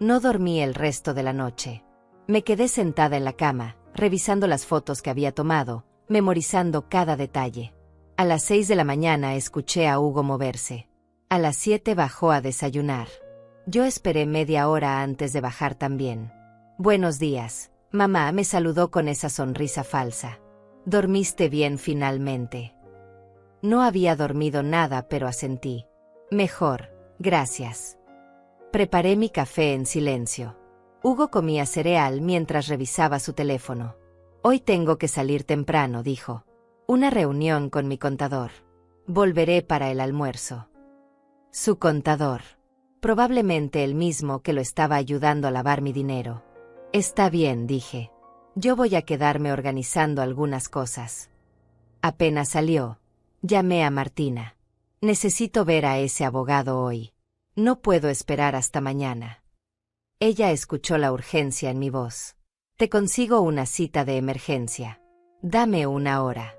No dormí el resto de la noche. Me quedé sentada en la cama, revisando las fotos que había tomado, memorizando cada detalle. A las 6 de la mañana escuché a Hugo moverse. A las 7 bajó a desayunar. Yo esperé media hora antes de bajar también. «Buenos días, mamá», me saludó con esa sonrisa falsa. «¿Dormiste bien finalmente?» No había dormido nada, pero asentí. «Mejor, gracias». Preparé mi café en silencio. Hugo comía cereal mientras revisaba su teléfono. «Hoy tengo que salir temprano», dijo. «Una reunión con mi contador. Volveré para el almuerzo». Su contador. Probablemente el mismo que lo estaba ayudando a lavar mi dinero. «Está bien», dije. «Yo voy a quedarme organizando algunas cosas». Apenas salió, llamé a Martina. «Necesito ver a ese abogado hoy. No puedo esperar hasta mañana». Ella escuchó la urgencia en mi voz. «Te consigo una cita de emergencia. Dame una hora».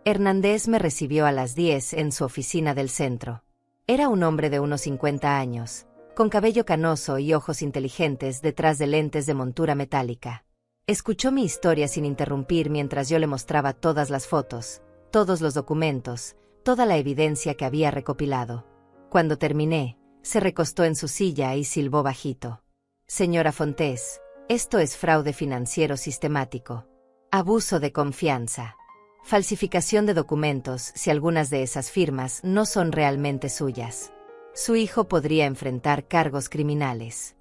Hernández me recibió a las 10 en su oficina del centro. Era un hombre de unos 50 años, con cabello canoso y ojos inteligentes detrás de lentes de montura metálica. Escuchó mi historia sin interrumpir mientras yo le mostraba todas las fotos, todos los documentos, toda la evidencia que había recopilado. Cuando terminé, se recostó en su silla y silbó bajito. «Señora Fontés, esto es fraude financiero sistemático. Abuso de confianza. Falsificación de documentos si algunas de esas firmas no son realmente suyas. Su hijo podría enfrentar cargos criminales».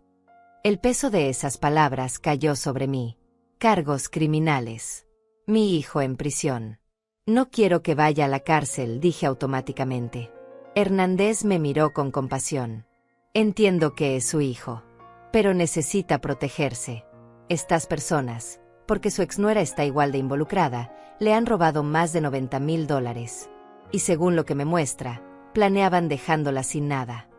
El peso de esas palabras cayó sobre mí. Cargos criminales. Mi hijo en prisión. No quiero que vaya a la cárcel, dije automáticamente. Hernández me miró con compasión. Entiendo que es su hijo, pero necesita protegerse. Estas personas, porque su exnuera está igual de involucrada, le han robado más de $90,000. Y según lo que me muestra, planeaban dejándola sin nada.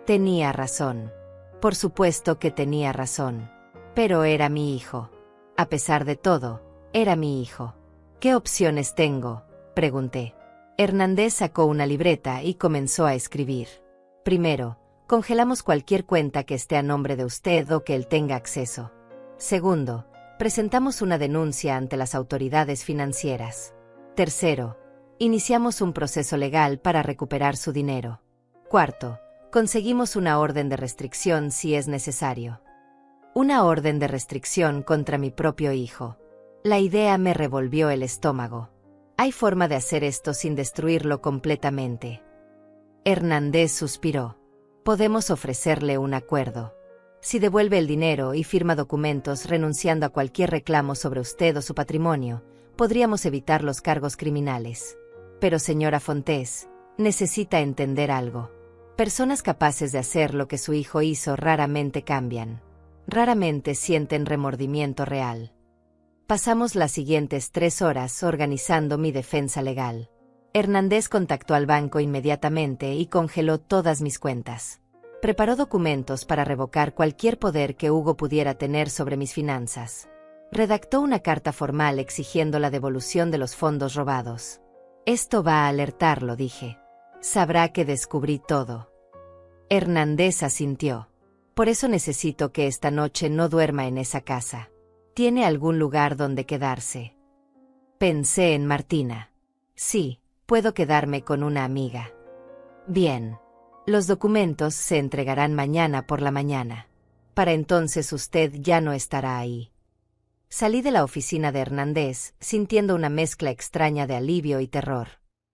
Tenía razón. Por supuesto que tenía razón. Pero era mi hijo. A pesar de todo, era mi hijo. ¿Qué opciones tengo?, pregunté. Hernández sacó una libreta y comenzó a escribir. Primero, congelamos cualquier cuenta que esté a nombre de usted o que él tenga acceso. Segundo, presentamos una denuncia ante las autoridades financieras. Tercero, iniciamos un proceso legal para recuperar su dinero. Cuarto, conseguimos una orden de restricción si es necesario. Una orden de restricción contra mi propio hijo. La idea me revolvió el estómago. ¿Hay forma de hacer esto sin destruirlo completamente? Hernández suspiró. Podemos ofrecerle un acuerdo. Si devuelve el dinero y firma documentos renunciando a cualquier reclamo sobre usted o su patrimonio, podríamos evitar los cargos criminales. Pero señora Fontes, necesita entender algo. Personas capaces de hacer lo que su hijo hizo raramente cambian. Raramente sienten remordimiento real. Pasamos las siguientes 3 horas organizando mi defensa legal. Hernández contactó al banco inmediatamente y congeló todas mis cuentas. Preparó documentos para revocar cualquier poder que Hugo pudiera tener sobre mis finanzas. Redactó una carta formal exigiendo la devolución de los fondos robados. Esto va a alertarlo, dije. Sabrá que descubrí todo. Hernández asintió. Por eso necesito que esta noche no duerma en esa casa. ¿Tiene algún lugar donde quedarse? Pensé en Martina. Sí, puedo quedarme con una amiga. Bien. Los documentos se entregarán mañana por la mañana. Para entonces usted ya no estará ahí. Salí de la oficina de Hernández, sintiendo una mezcla extraña de alivio y terror.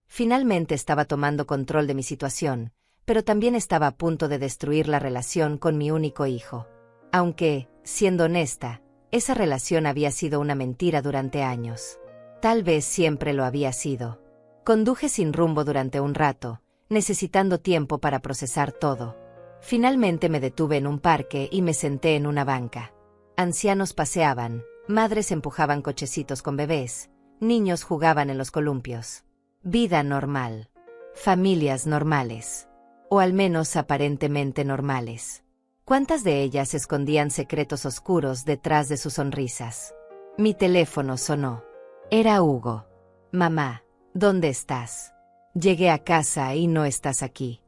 Finalmente estaba tomando control de mi situación, pero también estaba a punto de destruir la relación con mi único hijo. Aunque, siendo honesta, esa relación había sido una mentira durante años. Tal vez siempre lo había sido. Conduje sin rumbo durante un rato, necesitando tiempo para procesar todo. Finalmente me detuve en un parque y me senté en una banca. Ancianos paseaban, madres empujaban cochecitos con bebés, niños jugaban en los columpios. Vida normal. Familias normales. O al menos aparentemente normales. ¿Cuántas de ellas escondían secretos oscuros detrás de sus sonrisas? Mi teléfono sonó. Era Hugo. Mamá, ¿dónde estás? Llegué a casa y no estás aquí.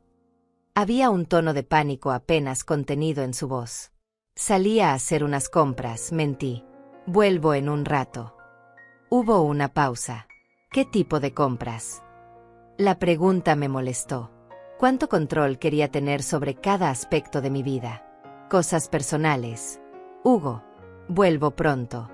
Había un tono de pánico apenas contenido en su voz. Salí a hacer unas compras, mentí. Vuelvo en un rato. Hubo una pausa. ¿Qué tipo de compras? La pregunta me molestó. ¿Cuánto control quería tener sobre cada aspecto de mi vida? Cosas personales. Hugo, vuelvo pronto.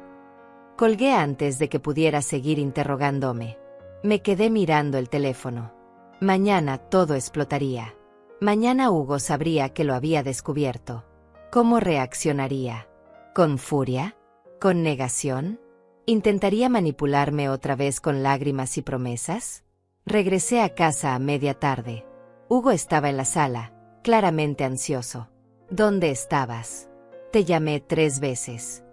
Colgué antes de que pudiera seguir interrogándome. Me quedé mirando el teléfono. Mañana todo explotaría. Mañana Hugo sabría que lo había descubierto. ¿Cómo reaccionaría? ¿Con furia? ¿Con negación? ¿Intentaría manipularme otra vez con lágrimas y promesas? Regresé a casa a media tarde. Hugo estaba en la sala, claramente ansioso. ¿Dónde estabas? Te llamé 3 veces.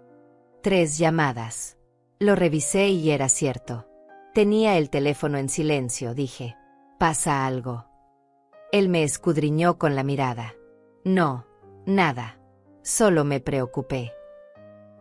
3 llamadas. Lo revisé y era cierto. Tenía el teléfono en silencio, dije. ¿Pasa algo? Él me escudriñó con la mirada. No, nada. Solo me preocupé.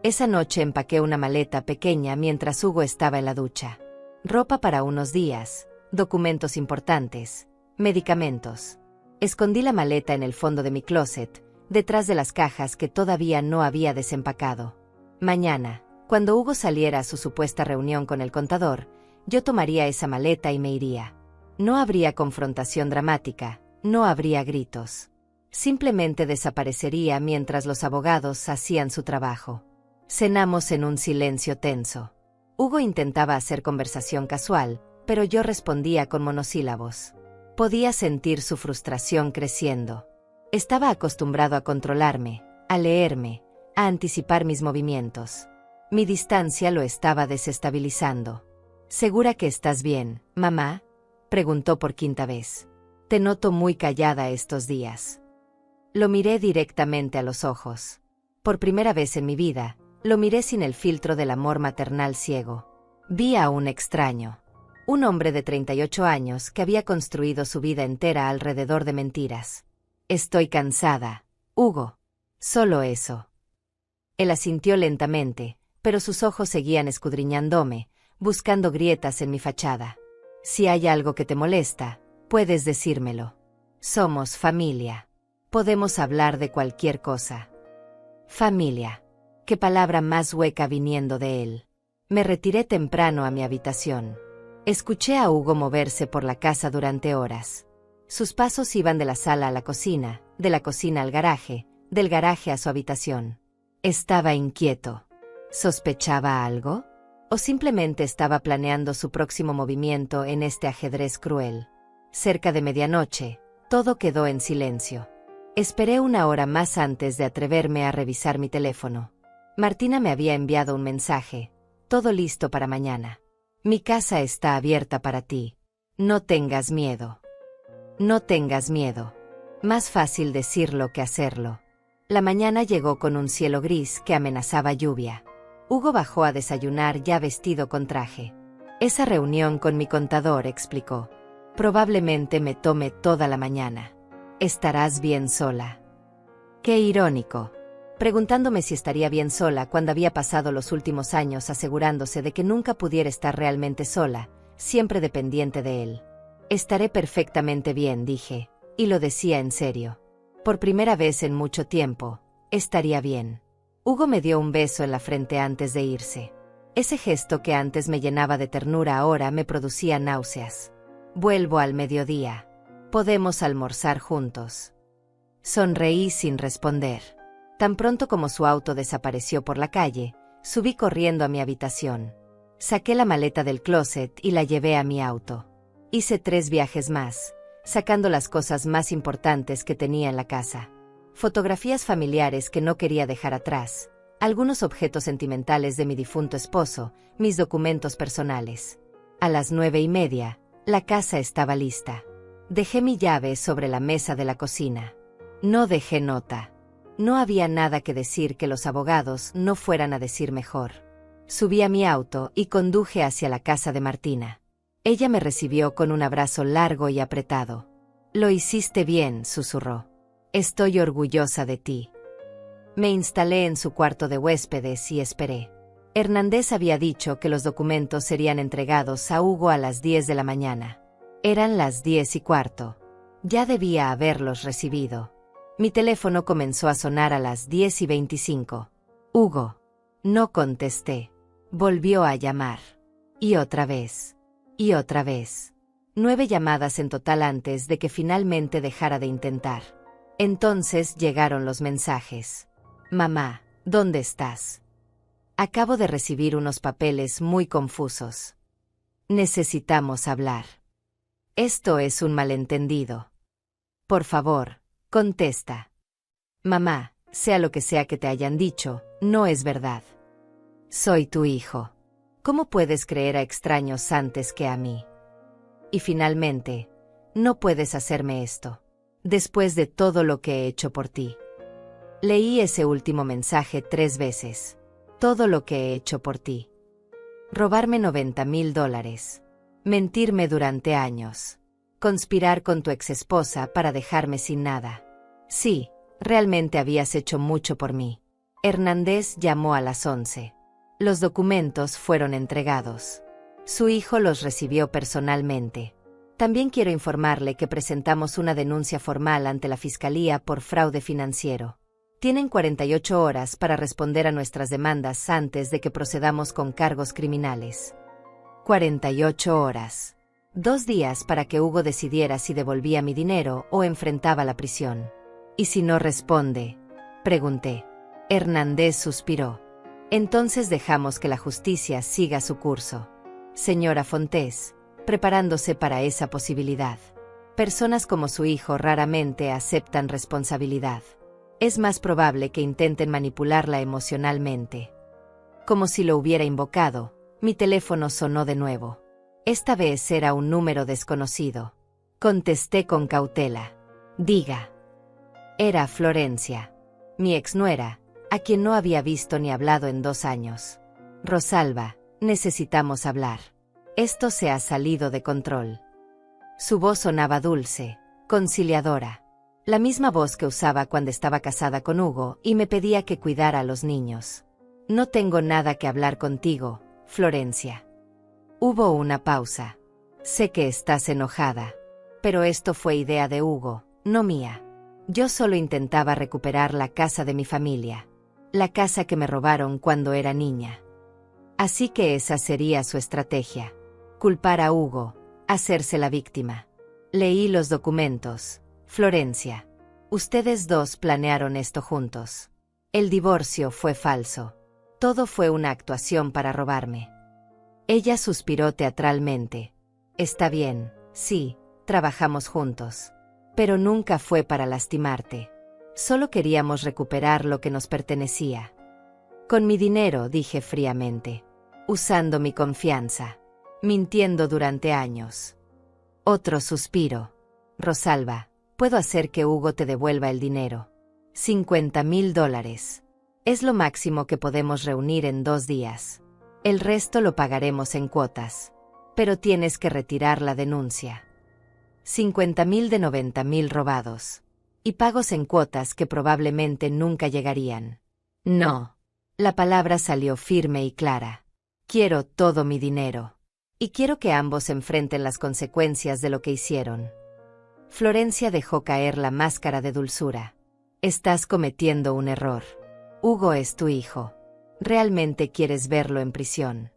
Esa noche empaqué una maleta pequeña mientras Hugo estaba en la ducha. Ropa para unos días, documentos importantes, medicamentos. Escondí la maleta en el fondo de mi closet, detrás de las cajas que todavía no había desempacado. Mañana, cuando Hugo saliera a su supuesta reunión con el contador, yo tomaría esa maleta y me iría. No habría confrontación dramática, no habría gritos. Simplemente desaparecería mientras los abogados hacían su trabajo. Cenamos en un silencio tenso. Hugo intentaba hacer conversación casual, pero yo respondía con monosílabos. Podía sentir su frustración creciendo. Estaba acostumbrado a controlarme, a leerme, a anticipar mis movimientos. Mi distancia lo estaba desestabilizando. ¿Segura que estás bien, mamá?, preguntó por quinta vez. Te noto muy callada estos días. Lo miré directamente a los ojos. Por primera vez en mi vida, lo miré sin el filtro del amor maternal ciego. Vi a un extraño. Un hombre de 38 años que había construido su vida entera alrededor de mentiras. Estoy cansada, Hugo. Solo eso. Él asintió lentamente, pero sus ojos seguían escudriñándome, buscando grietas en mi fachada. Si hay algo que te molesta, puedes decírmelo. Somos familia. Podemos hablar de cualquier cosa. Familia. Qué palabra más hueca viniendo de él. Me retiré temprano a mi habitación. Escuché a Hugo moverse por la casa durante horas. Sus pasos iban de la sala a la cocina, de la cocina al garaje, del garaje a su habitación. Estaba inquieto. ¿Sospechaba algo? ¿O simplemente estaba planeando su próximo movimiento en este ajedrez cruel? Cerca de medianoche, todo quedó en silencio. Esperé una hora más antes de atreverme a revisar mi teléfono. Martina me había enviado un mensaje. Todo listo para mañana. Mi casa está abierta para ti. No tengas miedo. No tengas miedo. Más fácil decirlo que hacerlo. La mañana llegó con un cielo gris que amenazaba lluvia. Hugo bajó a desayunar ya vestido con traje. Esa reunión con mi contador, explicó. Probablemente me tome toda la mañana. ¿Estarás bien sola? Qué irónico. Preguntándome si estaría bien sola cuando había pasado los últimos años asegurándose de que nunca pudiera estar realmente sola, siempre dependiente de él. Estaré perfectamente bien, dije, y lo decía en serio. Por primera vez en mucho tiempo, estaría bien. Hugo me dio un beso en la frente antes de irse. Ese gesto que antes me llenaba de ternura ahora me producía náuseas. Vuelvo al mediodía. Podemos almorzar juntos. Sonreí sin responder. Tan pronto como su auto desapareció por la calle, subí corriendo a mi habitación. Saqué la maleta del closet y la llevé a mi auto. Hice 3 viajes más, sacando las cosas más importantes que tenía en la casa. Fotografías familiares que no quería dejar atrás, algunos objetos sentimentales de mi difunto esposo, mis documentos personales. A las 9:30, la casa estaba lista. Dejé mi llave sobre la mesa de la cocina. No dejé nota. No había nada que decir que los abogados no fueran a decir mejor. Subí a mi auto y conduje hacia la casa de Martina. Ella me recibió con un abrazo largo y apretado. Lo hiciste bien, susurró. Estoy orgullosa de ti. Me instalé en su cuarto de huéspedes y esperé. Hernández había dicho que los documentos serían entregados a Hugo a las 10 de la mañana. Eran las 10:15. Ya debía haberlos recibido. Mi teléfono comenzó a sonar a las 10:25. Hugo. No contesté. Volvió a llamar. Y otra vez. Y otra vez. 9 llamadas en total antes de que finalmente dejara de intentar. Entonces llegaron los mensajes. Mamá, ¿dónde estás? Acabo de recibir unos papeles muy confusos. Necesitamos hablar. Esto es un malentendido. Por favor, contesta. Mamá, sea lo que sea que te hayan dicho, no es verdad. Soy tu hijo. ¿Cómo puedes creer a extraños antes que a mí? Y finalmente, no puedes hacerme esto. Después de todo lo que he hecho por ti. Leí ese último mensaje 3 veces. Todo lo que he hecho por ti. Robarme $90,000. Mentirme durante años. Conspirar con tu exesposa para dejarme sin nada. Sí, realmente habías hecho mucho por mí. Hernández llamó a las 11. Los documentos fueron entregados. Su hijo los recibió personalmente. También quiero informarle que presentamos una denuncia formal ante la Fiscalía por fraude financiero. Tienen 48 horas para responder a nuestras demandas antes de que procedamos con cargos criminales. 48 horas. 2 días para que Hugo decidiera si devolvía mi dinero o enfrentaba la prisión. ¿Y si no responde? Pregunté. Hernández suspiró. Entonces dejamos que la justicia siga su curso. Señora Fontés, preparándose para esa posibilidad. Personas como su hijo raramente aceptan responsabilidad. Es más probable que intenten manipularla emocionalmente. Como si lo hubiera invocado, Mi teléfono sonó de nuevo. Esta vez era un número desconocido. Contesté con cautela. Diga. Era Florencia, mi exnuera, a quien no había visto ni hablado en 2 años. Rosalba, necesitamos hablar. Esto se ha salido de control. Su voz sonaba dulce, conciliadora. La misma voz que usaba cuando estaba casada con Hugo y me pedía que cuidara a los niños. No tengo nada que hablar contigo, Florencia. Hubo una pausa. Sé que estás enojada. Pero esto fue idea de Hugo, no mía. Yo solo intentaba recuperar la casa de mi familia. La casa que me robaron cuando era niña. Así que esa sería su estrategia. Culpar a Hugo, hacerse la víctima. Leí los documentos. Florencia. Ustedes dos planearon esto juntos. El divorcio fue falso. Todo fue una actuación para robarme. Ella suspiró teatralmente. Está bien, sí, trabajamos juntos. Pero nunca fue para lastimarte. Solo queríamos recuperar lo que nos pertenecía. Con mi dinero, dije fríamente. Usando mi confianza. Mintiendo durante años. Otro suspiro. Rosalba, puedo hacer que Hugo te devuelva el dinero. $50,000. Es lo máximo que podemos reunir en 2 días. El resto lo pagaremos en cuotas. Pero tienes que retirar la denuncia. 50,000 de 90,000 robados. Y pagos en cuotas que probablemente nunca llegarían. No. La palabra salió firme y clara. Quiero todo mi dinero. Y quiero que ambos enfrenten las consecuencias de lo que hicieron. Florencia dejó caer la máscara de dulzura. Estás cometiendo un error. Hugo es tu hijo. ¿Realmente quieres verlo en prisión?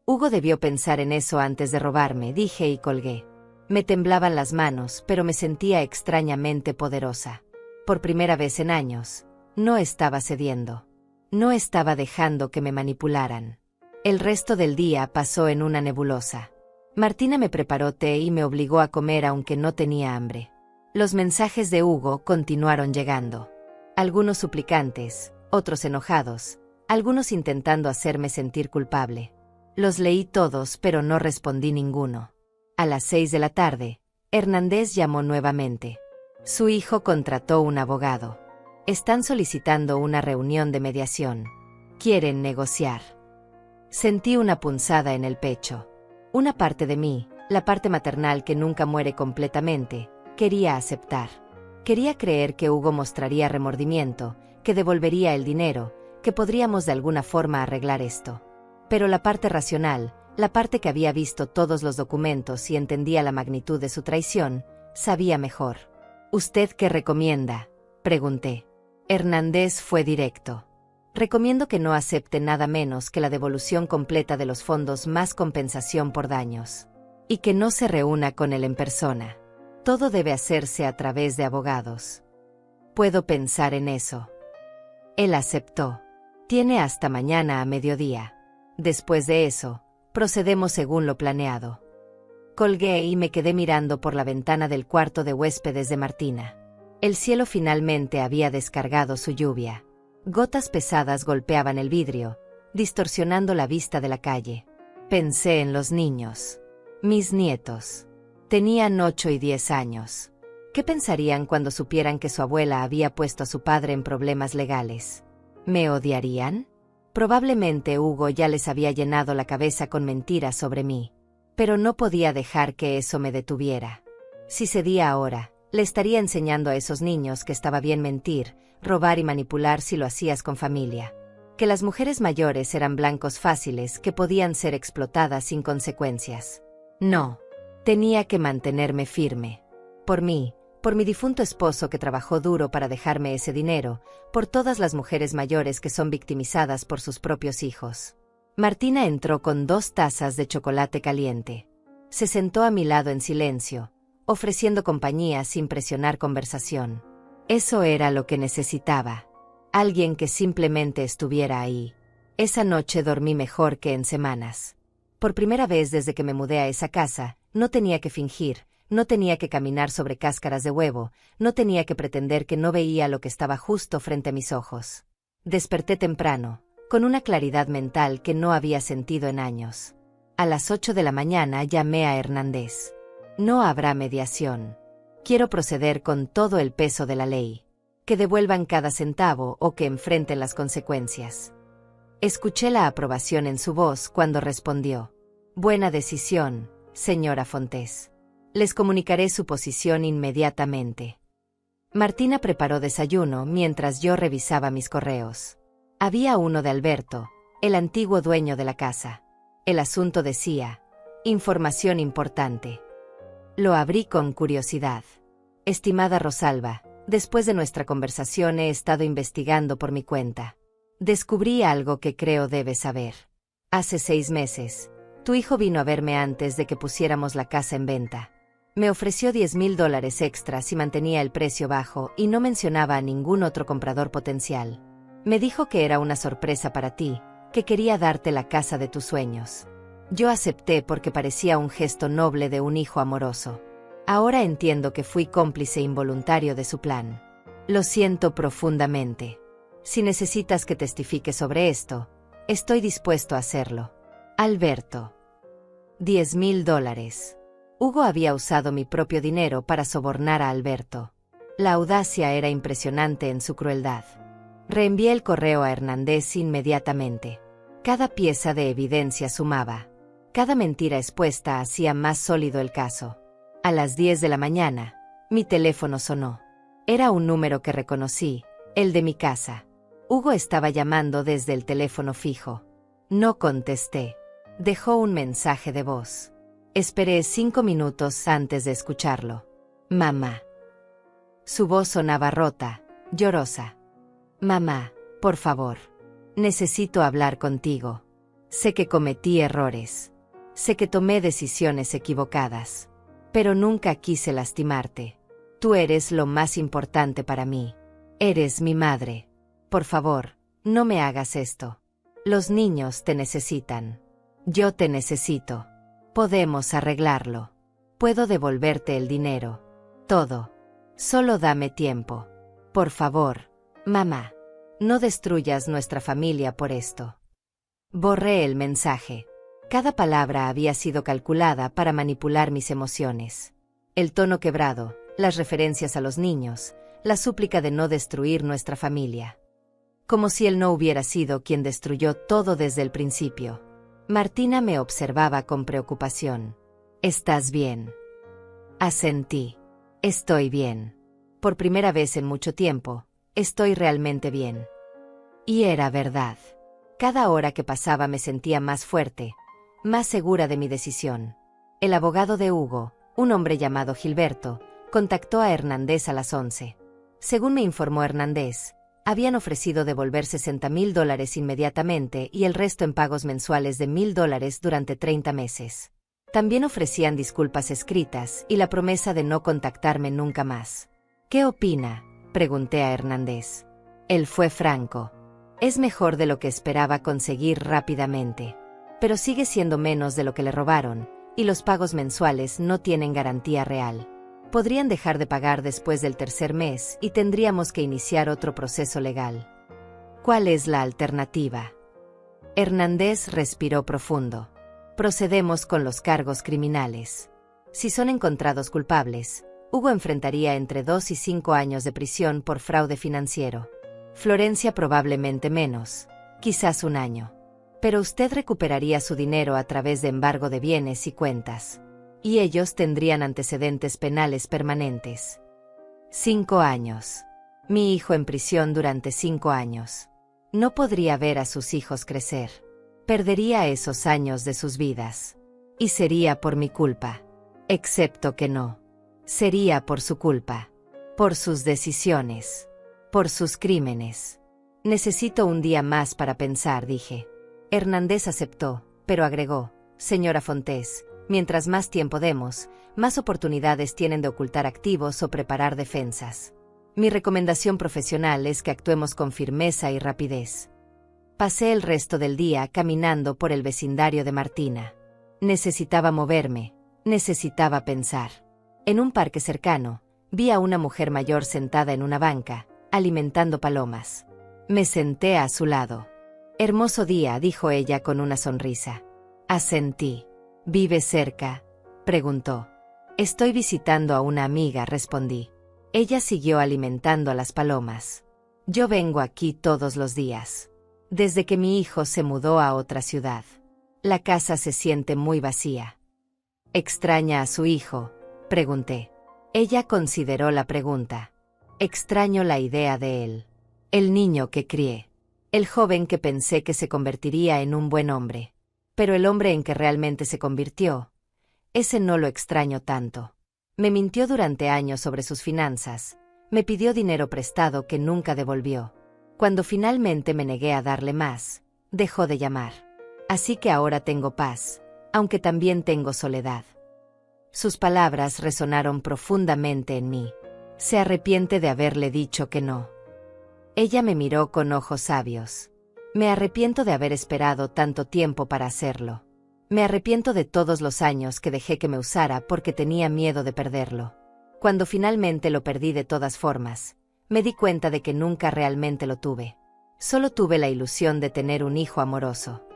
Hugo debió pensar en eso antes de robarme, dije y colgué. Me temblaban las manos, pero me sentía extrañamente poderosa. Por primera vez en años, no estaba cediendo. No estaba dejando que me manipularan. El resto del día pasó en una nebulosa. Martina me preparó té y me obligó a comer aunque no tenía hambre. Los mensajes de Hugo continuaron llegando. Algunos suplicantes, otros enojados, algunos intentando hacerme sentir culpable. Los leí todos, pero no respondí ninguno. A las 6 de la tarde, Hernández llamó nuevamente. Su hijo contrató un abogado. Están solicitando una reunión de mediación. Quieren negociar. Sentí una punzada en el pecho. Una parte de mí, la parte maternal que nunca muere completamente, quería aceptar. Quería creer que Hugo mostraría remordimiento, que devolvería el dinero, que podríamos de alguna forma arreglar esto. Pero la parte racional, la parte que había visto todos los documentos y entendía la magnitud de su traición, sabía mejor. ¿Usted qué recomienda?, pregunté. Hernández fue directo. Recomiendo que no acepte nada menos que la devolución completa de los fondos más compensación por daños. Y que no se reúna con él en persona. Todo debe hacerse a través de abogados. Puedo pensar en eso. Él aceptó. Tiene hasta mañana a mediodía. Después de eso, procedemos según lo planeado. Colgué y me quedé mirando por la ventana del cuarto de huéspedes de Martina. El cielo finalmente había descargado su lluvia. Gotas pesadas golpeaban el vidrio, distorsionando la vista de la calle. Pensé en los niños. Mis nietos. Tenían 8 y 10 años. ¿Qué pensarían cuando supieran que su abuela había puesto a su padre en problemas legales? ¿Me odiarían? Probablemente Hugo ya les había llenado la cabeza con mentiras sobre mí. Pero no podía dejar que eso me detuviera. Si cedía ahora, le estaría enseñando a esos niños que estaba bien mentir, robar y manipular si lo hacías con familia. Que las mujeres mayores eran blancos fáciles que podían ser explotadas sin consecuencias. No. Tenía que mantenerme firme. Por mí, por mi difunto esposo que trabajó duro para dejarme ese dinero, por todas las mujeres mayores que son victimizadas por sus propios hijos. Martina entró con 2 tazas de chocolate caliente. Se sentó a mi lado en silencio, ofreciendo compañía sin presionar conversación. Eso era lo que necesitaba. Alguien que simplemente estuviera ahí. Esa noche dormí mejor que en semanas. Por primera vez desde que me mudé a esa casa, no tenía que fingir, no tenía que caminar sobre cáscaras de huevo, no tenía que pretender que no veía lo que estaba justo frente a mis ojos. Desperté temprano, con una claridad mental que no había sentido en años. A las 8 de la mañana llamé a Hernández. No habrá mediación. Quiero proceder con todo el peso de la ley. Que devuelvan cada centavo o que enfrenten las consecuencias. Escuché la aprobación en su voz cuando respondió. Buena decisión, señora Fontes. Les comunicaré su posición inmediatamente. Martina preparó desayuno mientras yo revisaba mis correos. Había uno de Alberto, el antiguo dueño de la casa. El asunto decía, información importante. Lo abrí con curiosidad. Estimada Rosalba, después de nuestra conversación he estado investigando por mi cuenta. Descubrí algo que creo debes saber. Hace 6 meses, tu hijo vino a verme antes de que pusiéramos la casa en venta. Me ofreció $10,000 extra si mantenía el precio bajo y no mencionaba a ningún otro comprador potencial. Me dijo que era una sorpresa para ti, que quería darte la casa de tus sueños. Yo acepté porque parecía un gesto noble de un hijo amoroso. Ahora entiendo que fui cómplice involuntario de su plan. Lo siento profundamente. Si necesitas que testifique sobre esto, estoy dispuesto a hacerlo. Alberto. $10,000. Hugo había usado mi propio dinero para sobornar a Alberto. La audacia era impresionante en su crueldad. Reenvié el correo a Hernández inmediatamente. Cada pieza de evidencia sumaba. Cada mentira expuesta hacía más sólido el caso. A las 10 de la mañana, mi teléfono sonó. Era un número que reconocí, el de mi casa. Hugo estaba llamando desde el teléfono fijo. No contesté. Dejó un mensaje de voz. Esperé 5 minutos antes de escucharlo. Mamá. Su voz sonaba rota, llorosa. Mamá, por favor. Necesito hablar contigo. Sé que cometí errores. Sé que tomé decisiones equivocadas. Pero nunca quise lastimarte. Tú eres lo más importante para mí. Eres mi madre. Por favor, no me hagas esto. Los niños te necesitan. Yo te necesito. Podemos arreglarlo. Puedo devolverte el dinero. Todo. Solo dame tiempo. Por favor, mamá. No destruyas nuestra familia por esto. Borré el mensaje. Cada palabra había sido calculada para manipular mis emociones. El tono quebrado, las referencias a los niños, la súplica de no destruir nuestra familia. Como si él no hubiera sido quien destruyó todo desde el principio. Martina me observaba con preocupación. ¿Estás bien? Asentí. Estoy bien. Por primera vez en mucho tiempo, estoy realmente bien. Y era verdad. Cada hora que pasaba me sentía más fuerte, más segura de mi decisión. El abogado de Hugo, un hombre llamado Gilberto, contactó a Hernández a las 11. Según me informó Hernández, habían ofrecido devolver $60,000 inmediatamente y el resto en pagos mensuales de $1,000 durante 30 meses. También ofrecían disculpas escritas y la promesa de no contactarme nunca más. ¿Qué opina?, pregunté a Hernández. Él fue franco. Es mejor de lo que esperaba conseguir rápidamente. Pero sigue siendo menos de lo que le robaron, y los pagos mensuales no tienen garantía real. Podrían dejar de pagar después del tercer mes y tendríamos que iniciar otro proceso legal. ¿Cuál es la alternativa? Hernández respiró profundo. Procedemos con los cargos criminales. Si son encontrados culpables, Hugo enfrentaría entre 2 y 5 años de prisión por fraude financiero. Florencia probablemente menos, quizás 1 año. Pero usted recuperaría su dinero a través de embargo de bienes y cuentas. Y ellos tendrían antecedentes penales permanentes. 5 años. Mi hijo en prisión durante 5 años. No podría ver a sus hijos crecer. Perdería esos años de sus vidas. Y sería por mi culpa. Excepto que no. Sería por su culpa. Por sus decisiones. Por sus crímenes. Necesito un día más para pensar, dije. Hernández aceptó, pero agregó, señora Fontes, mientras más tiempo demos, más oportunidades tienen de ocultar activos o preparar defensas. Mi recomendación profesional es que actuemos con firmeza y rapidez. Pasé el resto del día caminando por el vecindario de Martina. Necesitaba moverme, necesitaba pensar. En un parque cercano, vi a una mujer mayor sentada en una banca, alimentando palomas. Me senté a su lado. Hermoso día, dijo ella con una sonrisa. Asentí. ¿Vive cerca?, preguntó. Estoy visitando a una amiga, respondí. Ella siguió alimentando a las palomas. Yo vengo aquí todos los días. Desde que mi hijo se mudó a otra ciudad. La casa se siente muy vacía. ¿Extraña a su hijo?, pregunté. Ella consideró la pregunta. Extraño la idea de él. El niño que crié. El joven que pensé que se convertiría en un buen hombre. Pero el hombre en que realmente se convirtió, ese no lo extraño tanto. Me mintió durante años sobre sus finanzas. Me pidió dinero prestado que nunca devolvió. Cuando finalmente me negué a darle más, dejó de llamar. Así que ahora tengo paz, aunque también tengo soledad. Sus palabras resonaron profundamente en mí. Se arrepiente de haberle dicho que no. Ella me miró con ojos sabios. Me arrepiento de haber esperado tanto tiempo para hacerlo. Me arrepiento de todos los años que dejé que me usara porque tenía miedo de perderlo. Cuando finalmente lo perdí de todas formas, me di cuenta de que nunca realmente lo tuve. Solo tuve la ilusión de tener un hijo amoroso.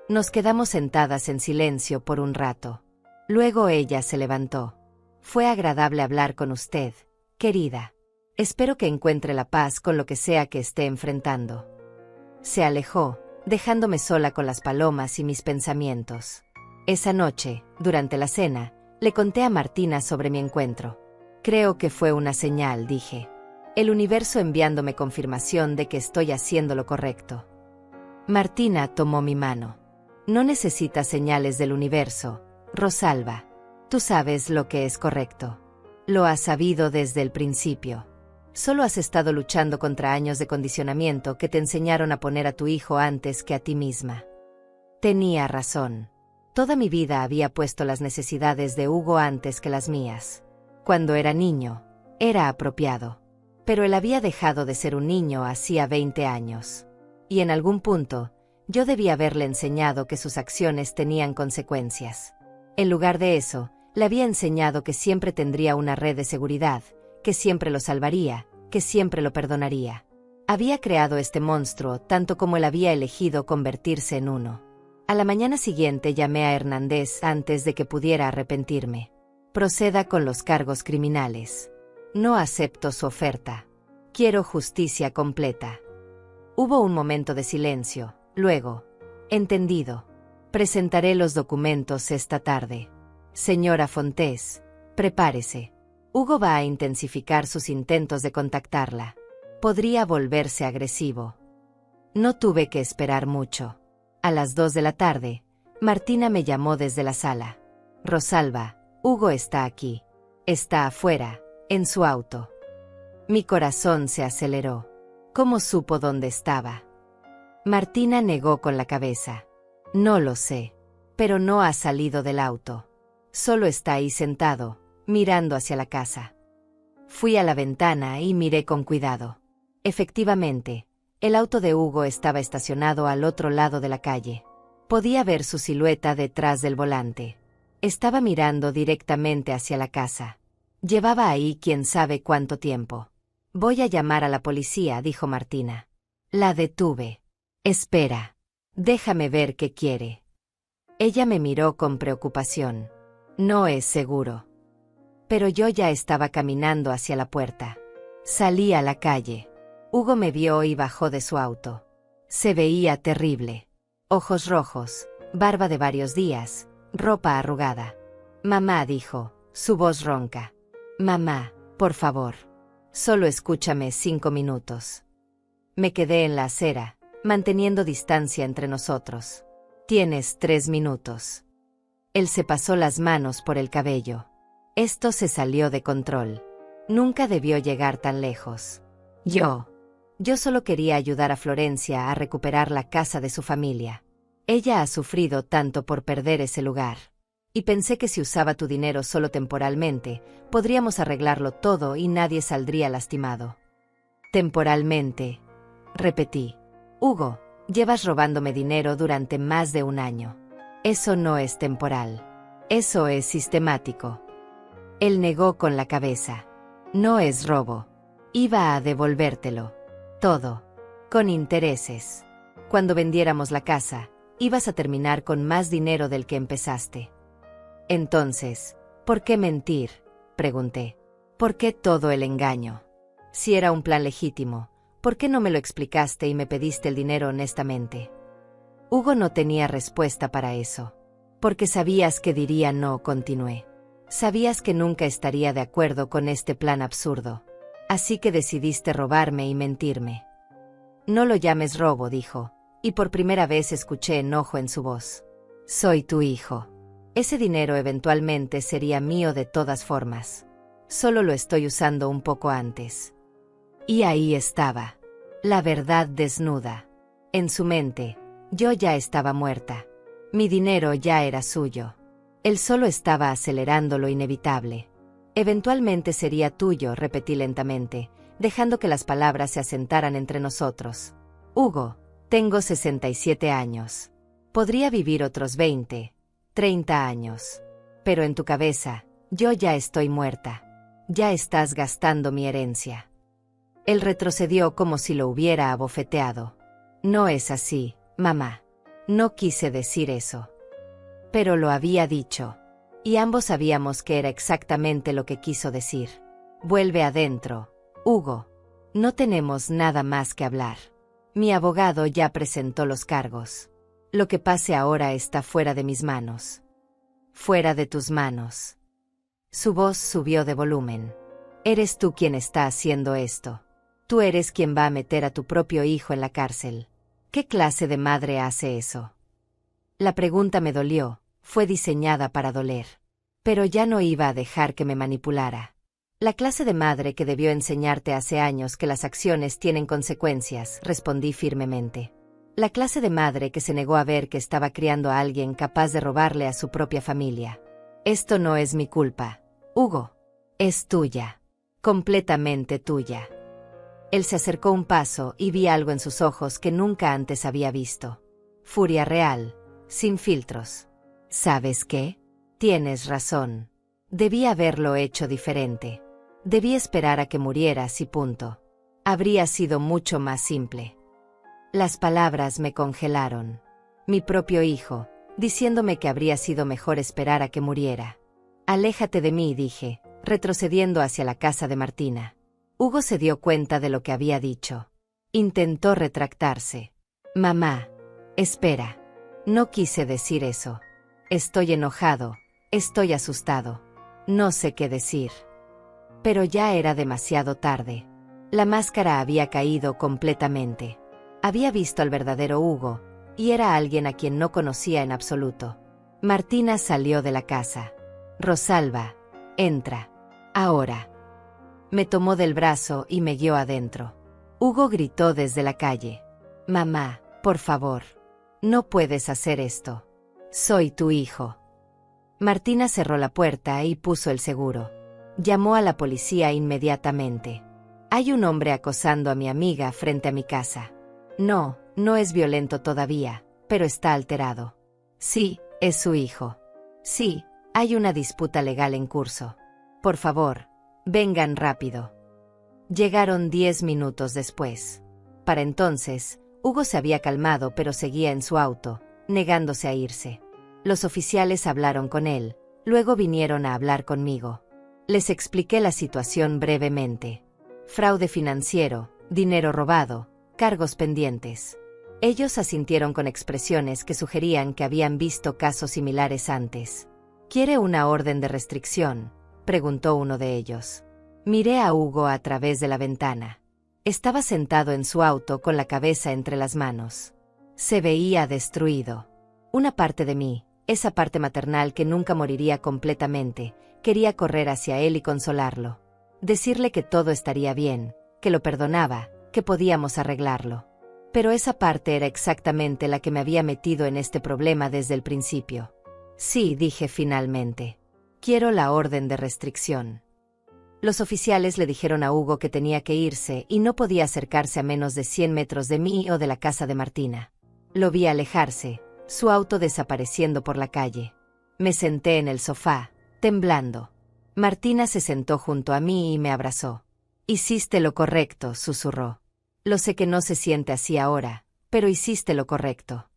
Nos quedamos sentadas en silencio por un rato. Luego ella se levantó. Fue agradable hablar con usted, querida. Espero que encuentre la paz con lo que sea que esté enfrentando. Se alejó, dejándome sola con las palomas y mis pensamientos. Esa noche, durante la cena, le conté a Martina sobre mi encuentro. Creo que fue una señal, dije. El universo enviándome confirmación de que estoy haciendo lo correcto. Martina tomó mi mano. No necesitas señales del universo, Rosalba. Tú sabes lo que es correcto. Lo has sabido desde el principio. Solo has estado luchando contra años de condicionamiento que te enseñaron a poner a tu hijo antes que a ti misma. Tenía razón. Toda mi vida había puesto las necesidades de Hugo antes que las mías. Cuando era niño, era apropiado. Pero él había dejado de ser un niño hacía 20 años. Y en algún punto, yo debía haberle enseñado que sus acciones tenían consecuencias. En lugar de eso, le había enseñado que siempre tendría una red de seguridad, que siempre lo salvaría, que siempre lo perdonaría. Había creado este monstruo tanto como él había elegido convertirse en uno. A la mañana siguiente llamé a Hernández antes de que pudiera arrepentirme. Proceda con los cargos criminales. No acepto su oferta. Quiero justicia completa. Hubo un momento de silencio, luego. Entendido. Presentaré los documentos esta tarde. Señora Fontés, prepárese. Hugo va a intensificar sus intentos de contactarla. Podría volverse agresivo. No tuve que esperar mucho. A las 2 de la tarde, Martina me llamó desde la sala. Rosalba, Hugo está aquí. Está afuera, en su auto. Mi corazón se aceleró. ¿Cómo supo dónde estaba? Martina negó con la cabeza. No lo sé. Pero no ha salido del auto. Solo está ahí sentado, mirando hacia la casa. Fui a la ventana y miré con cuidado. Efectivamente, el auto de Hugo estaba estacionado al otro lado de la calle. Podía ver su silueta detrás del volante. Estaba mirando directamente hacia la casa. Llevaba ahí quién sabe cuánto tiempo. Voy a llamar a la policía, dijo Martina. La detuve. Espera. Déjame ver qué quiere. Ella me miró con preocupación. No es seguro. Pero yo ya estaba caminando hacia la puerta. Salí a la calle. Hugo me vio y bajó de su auto. Se veía terrible. Ojos rojos, barba de varios días, ropa arrugada. Mamá, dijo, su voz ronca. Mamá, por favor. Solo escúchame 5 minutos. Me quedé en la acera, manteniendo distancia entre nosotros. Tienes 3 minutos. Él se pasó las manos por el cabello. Esto se salió de control. Nunca debió llegar tan lejos. Yo solo quería ayudar a Florencia a recuperar la casa de su familia. Ella ha sufrido tanto por perder ese lugar. Y pensé que si usaba tu dinero solo temporalmente, podríamos arreglarlo todo y nadie saldría lastimado. Temporalmente, repetí. Hugo, llevas robándome dinero durante más de 1 año. Eso no es temporal. Eso es sistemático. Él negó con la cabeza. No es robo. Iba a devolvértelo. Todo. Con intereses. Cuando vendiéramos la casa, ibas a terminar con más dinero del que empezaste. Entonces, ¿por qué mentir?, pregunté. ¿Por qué todo el engaño? Si era un plan legítimo, ¿por qué no me lo explicaste y me pediste el dinero honestamente? Hugo no tenía respuesta para eso. Porque sabías que diría no, continué. Sabías que nunca estaría de acuerdo con este plan absurdo. Así que decidiste robarme y mentirme. No lo llames robo, dijo, y por primera vez escuché enojo en su voz. Soy tu hijo. Ese dinero eventualmente sería mío de todas formas. Solo lo estoy usando un poco antes. Y ahí estaba. La verdad desnuda. En su mente, yo ya estaba muerta. Mi dinero ya era suyo. Él solo estaba acelerando lo inevitable. Eventualmente sería tuyo, repetí lentamente, dejando que las palabras se asentaran entre nosotros. Hugo, tengo 67 años. Podría vivir otros 20, 30 años. Pero en tu cabeza, yo ya estoy muerta. Ya estás gastando mi herencia. Él retrocedió como si lo hubiera abofeteado. No es así, mamá. No quise decir eso. Pero lo había dicho. Y ambos sabíamos que era exactamente lo que quiso decir. Vuelve adentro, Hugo. No tenemos nada más que hablar. Mi abogado ya presentó los cargos. Lo que pase ahora está fuera de mis manos. Fuera de tus manos. Su voz subió de volumen. Eres tú quien está haciendo esto. Tú eres quien va a meter a tu propio hijo en la cárcel. ¿Qué clase de madre hace eso? La pregunta me dolió, fue diseñada para doler. Pero ya no iba a dejar que me manipulara. La clase de madre que debió enseñarte hace años que las acciones tienen consecuencias, respondí firmemente. La clase de madre que se negó a ver que estaba criando a alguien capaz de robarle a su propia familia. Esto no es mi culpa, Hugo. Es tuya. Completamente tuya. Él se acercó un paso y vi algo en sus ojos que nunca antes había visto. Furia real, sin filtros. ¿Sabes qué? Tienes razón. Debí haberlo hecho diferente. Debí esperar a que murieras y punto. Habría sido mucho más simple. Las palabras me congelaron. Mi propio hijo, diciéndome que habría sido mejor esperar a que muriera. Aléjate de mí, dije, retrocediendo hacia la casa de Martina. Hugo se dio cuenta de lo que había dicho. Intentó retractarse. Mamá, espera. No quise decir eso. Estoy enojado, estoy asustado. No sé qué decir. Pero ya era demasiado tarde. La máscara había caído completamente. Había visto al verdadero Hugo, y era alguien a quien no conocía en absoluto. Martina salió de la casa. Rosalba, entra. Ahora. Me tomó del brazo y me guió adentro. Hugo gritó desde la calle. Mamá, por favor. No puedes hacer esto. Soy tu hijo. Martina cerró la puerta y puso el seguro. Llamó a la policía inmediatamente. Hay un hombre acosando a mi amiga frente a mi casa. No, no es violento todavía, pero está alterado. Sí, es su hijo. Sí, hay una disputa legal en curso. Por favor, vengan rápido. Llegaron 10 minutos después. Para entonces, Hugo se había calmado pero seguía en su auto, negándose a irse. Los oficiales hablaron con él, luego vinieron a hablar conmigo. Les expliqué la situación brevemente. Fraude financiero, dinero robado, cargos pendientes. Ellos asintieron con expresiones que sugerían que habían visto casos similares antes. ¿Quiere una orden de restricción?, preguntó uno de ellos. Miré a Hugo a través de la ventana. Estaba sentado en su auto con la cabeza entre las manos. Se veía destruido. Una parte de mí, esa parte maternal que nunca moriría completamente, quería correr hacia él y consolarlo. Decirle que todo estaría bien, que lo perdonaba, que podíamos arreglarlo. Pero esa parte era exactamente la que me había metido en este problema desde el principio. Sí, dije finalmente. Quiero la orden de restricción. Los oficiales le dijeron a Hugo que tenía que irse y no podía acercarse a menos de 100 metros de mí o de la casa de Martina. Lo vi alejarse, su auto desapareciendo por la calle. Me senté en el sofá, temblando. Martina se sentó junto a mí y me abrazó. Hiciste lo correcto, susurró. Lo sé que no se siente así ahora, pero hiciste lo correcto.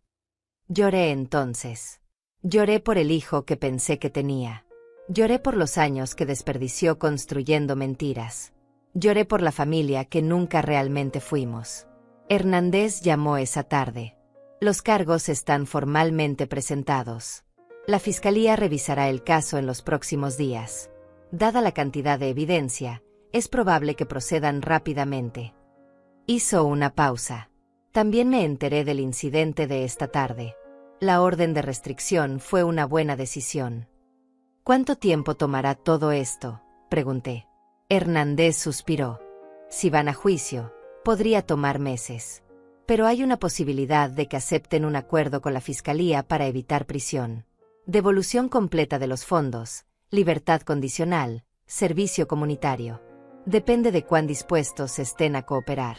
Lloré entonces. Lloré por el hijo que pensé que tenía. Lloré por los años que desperdició construyendo mentiras. Lloré por la familia que nunca realmente fuimos. Hernández llamó esa tarde. Los cargos están formalmente presentados. La fiscalía revisará el caso en los próximos días. Dada la cantidad de evidencia, es probable que procedan rápidamente. Hizo una pausa. También me enteré del incidente de esta tarde. La orden de restricción fue una buena decisión. ¿Cuánto tiempo tomará todo esto?, pregunté. Hernández suspiró. Si van a juicio, podría tomar meses. Pero hay una posibilidad de que acepten un acuerdo con la fiscalía para evitar prisión. Devolución completa de los fondos, libertad condicional, servicio comunitario. Depende de cuán dispuestos estén a cooperar.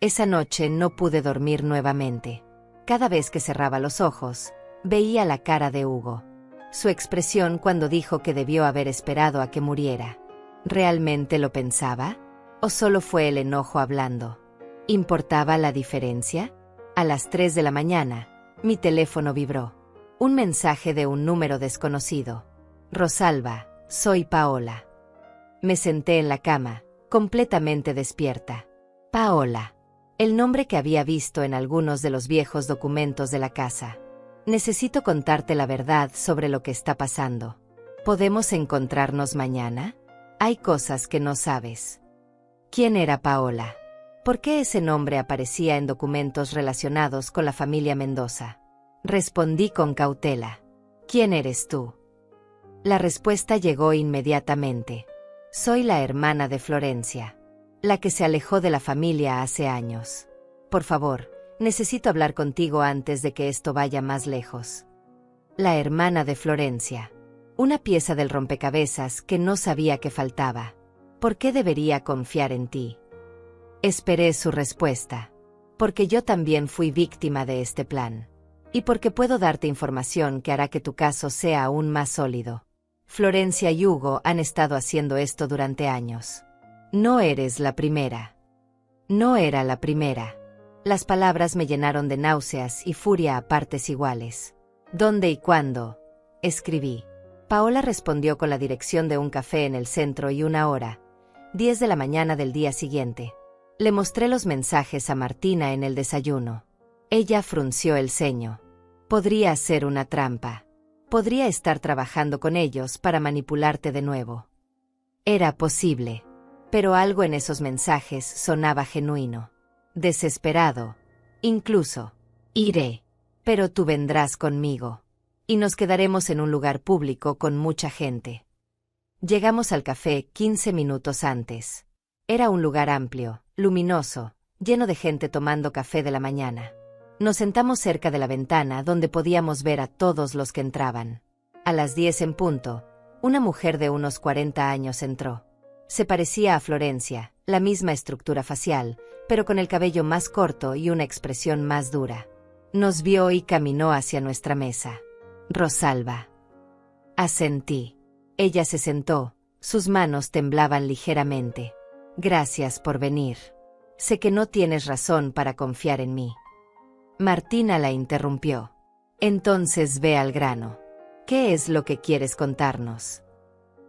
Esa noche no pude dormir nuevamente. Cada vez que cerraba los ojos, veía la cara de Hugo. Su expresión cuando dijo que debió haber esperado a que muriera. ¿Realmente lo pensaba? ¿O solo fue el enojo hablando? ¿Importaba la diferencia? A las 3 de la mañana, mi teléfono vibró. Un mensaje de un número desconocido. Rosalba, soy Paola. Me senté en la cama, completamente despierta. Paola. El nombre que había visto en algunos de los viejos documentos de la casa. Necesito contarte la verdad sobre lo que está pasando. ¿Podemos encontrarnos mañana? Hay cosas que no sabes. ¿Quién era Paola? ¿Por qué ese nombre aparecía en documentos relacionados con la familia Mendoza? Respondí con cautela. ¿Quién eres tú? La respuesta llegó inmediatamente. Soy la hermana de Florencia, la que se alejó de la familia hace años. Por favor, necesito hablar contigo antes de que esto vaya más lejos. La hermana de Florencia. Una pieza del rompecabezas que no sabía que faltaba. ¿Por qué debería confiar en ti? Esperé su respuesta. Porque yo también fui víctima de este plan. Y porque puedo darte información que hará que tu caso sea aún más sólido. Florencia y Hugo han estado haciendo esto durante años. No eres la primera. No era la primera. Las palabras me llenaron de náuseas y furia a partes iguales. ¿Dónde y cuándo? Escribí. Paola respondió con la dirección de un café en el centro y una hora. 10 de la mañana del día siguiente. Le mostré los mensajes a Martina en el desayuno. Ella frunció el ceño. Podría ser una trampa. Podría estar trabajando con ellos para manipularte de nuevo. Era posible. Pero algo en esos mensajes sonaba genuino. Desesperado. Incluso. Iré. Pero tú vendrás conmigo. Y nos quedaremos en un lugar público con mucha gente. Llegamos al café 15 minutos antes. Era un lugar amplio, luminoso, lleno de gente tomando café de la mañana. Nos sentamos cerca de la ventana donde podíamos ver a todos los que entraban. A las 10 en punto, una mujer de unos 40 años entró. Se parecía a Florencia, la misma estructura facial, pero con el cabello más corto y una expresión más dura. Nos vio y caminó hacia nuestra mesa. Rosalba. Asentí. Ella se sentó, sus manos temblaban ligeramente. Gracias por venir. Sé que no tienes razón para confiar en mí. Martina la interrumpió. Entonces ve al grano. ¿Qué es lo que quieres contarnos?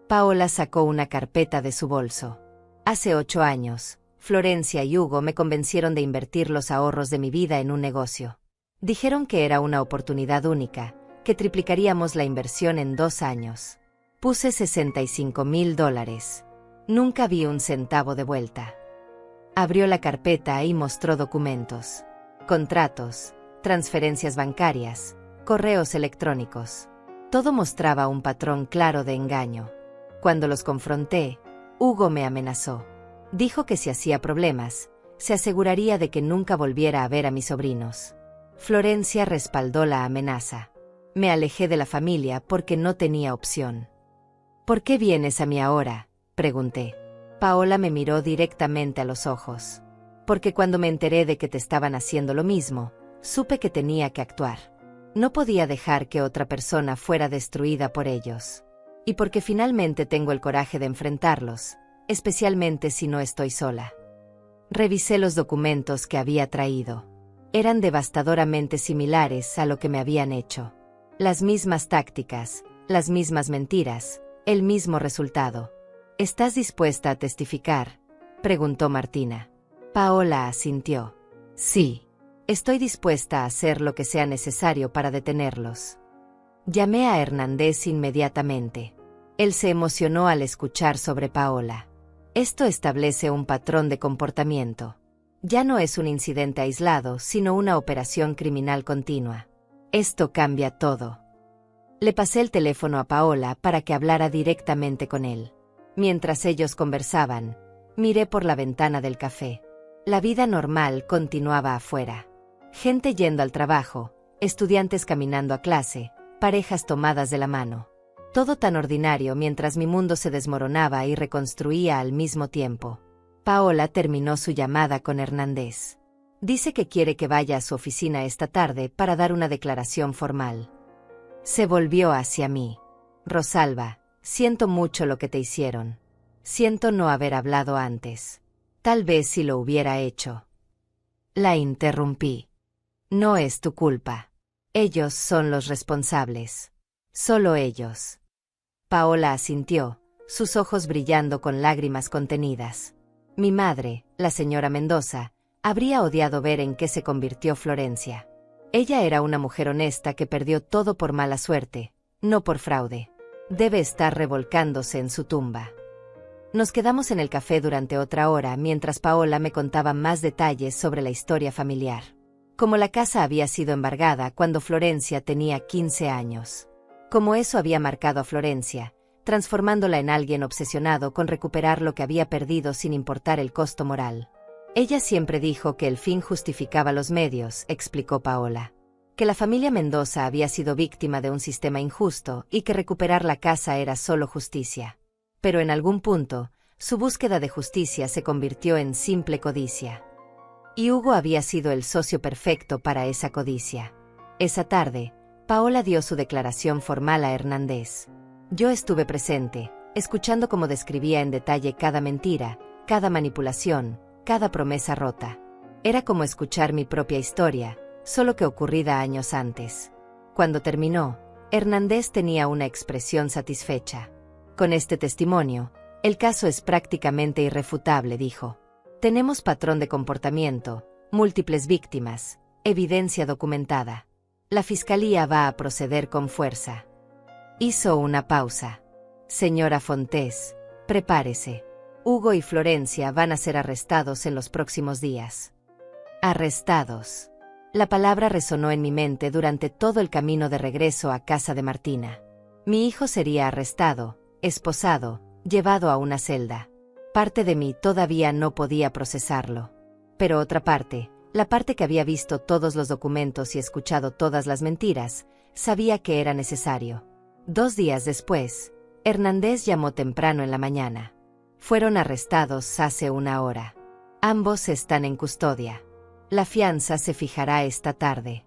Paola sacó una carpeta de su bolso. Hace 8 años, Florencia y Hugo me convencieron de invertir los ahorros de mi vida en un negocio. Dijeron que era una oportunidad única, que triplicaríamos la inversión en 2 años. Puse $65,000. Nunca vi un centavo de vuelta. Abrió la carpeta y mostró documentos. Contratos, transferencias bancarias, correos electrónicos. Todo mostraba un patrón claro de engaño. Cuando los confronté, Hugo me amenazó. Dijo que si hacía problemas, se aseguraría de que nunca volviera a ver a mis sobrinos. Florencia respaldó la amenaza. Me alejé de la familia porque no tenía opción. ¿Por qué vienes a mí ahora?, pregunté. Paola me miró directamente a los ojos. Porque cuando me enteré de que te estaban haciendo lo mismo, supe que tenía que actuar. No podía dejar que otra persona fuera destruida por ellos. Y porque finalmente tengo el coraje de enfrentarlos, especialmente si no estoy sola. Revisé los documentos que había traído. Eran devastadoramente similares a lo que me habían hecho. Las mismas tácticas, las mismas mentiras, el mismo resultado. ¿Estás dispuesta a testificar?, preguntó Martina. Paola asintió. Sí. Estoy dispuesta a hacer lo que sea necesario para detenerlos. Llamé a Hernández inmediatamente. Él se emocionó al escuchar sobre Paola. Esto establece un patrón de comportamiento. Ya no es un incidente aislado, sino una operación criminal continua. Esto cambia todo. Le pasé el teléfono a Paola para que hablara directamente con él. Mientras ellos conversaban, miré por la ventana del café. La vida normal continuaba afuera. Gente yendo al trabajo, estudiantes caminando a clase, parejas tomadas de la mano. Todo tan ordinario mientras mi mundo se desmoronaba y reconstruía al mismo tiempo. Paola terminó su llamada con Hernández. Dice que quiere que vaya a su oficina esta tarde para dar una declaración formal. Se volvió hacia mí. Rosalba, siento mucho lo que te hicieron. Siento no haber hablado antes. Tal vez si lo hubiera hecho. La interrumpí. No es tu culpa. Ellos son los responsables. Solo ellos. Paola asintió, sus ojos brillando con lágrimas contenidas. Mi madre, la señora Mendoza, habría odiado ver en qué se convirtió Florencia. Ella era una mujer honesta que perdió todo por mala suerte, no por fraude. Debe estar revolcándose en su tumba. Nos quedamos en el café durante otra hora mientras Paola me contaba más detalles sobre la historia familiar. Como la casa había sido embargada cuando Florencia tenía 15 años. Como eso había marcado a Florencia, transformándola en alguien obsesionado con recuperar lo que había perdido sin importar el costo moral. Ella siempre dijo que el fin justificaba los medios, explicó Paola. Que la familia Mendoza había sido víctima de un sistema injusto y que recuperar la casa era solo justicia. Pero en algún punto, su búsqueda de justicia se convirtió en simple codicia. Y Hugo había sido el socio perfecto para esa codicia. Esa tarde, Paola dio su declaración formal a Hernández. Yo estuve presente, escuchando cómo describía en detalle cada mentira, cada manipulación, cada promesa rota. Era como escuchar mi propia historia, solo que ocurrida años antes. Cuando terminó, Hernández tenía una expresión satisfecha. Con este testimonio, el caso es prácticamente irrefutable, dijo. Tenemos patrón de comportamiento, múltiples víctimas, evidencia documentada. La fiscalía va a proceder con fuerza. Hizo una pausa. Señora Fontés, prepárese. Hugo y Florencia van a ser arrestados en los próximos días. Arrestados. La palabra resonó en mi mente durante todo el camino de regreso a casa de Martina. Mi hijo sería arrestado, esposado, llevado a una celda. Parte de mí todavía no podía procesarlo. Pero otra parte, la parte que había visto todos los documentos y escuchado todas las mentiras, sabía que era necesario. 2 días después, Hernández llamó temprano en la mañana. Fueron arrestados hace 1 hora. Ambos están en custodia. La fianza se fijará esta tarde.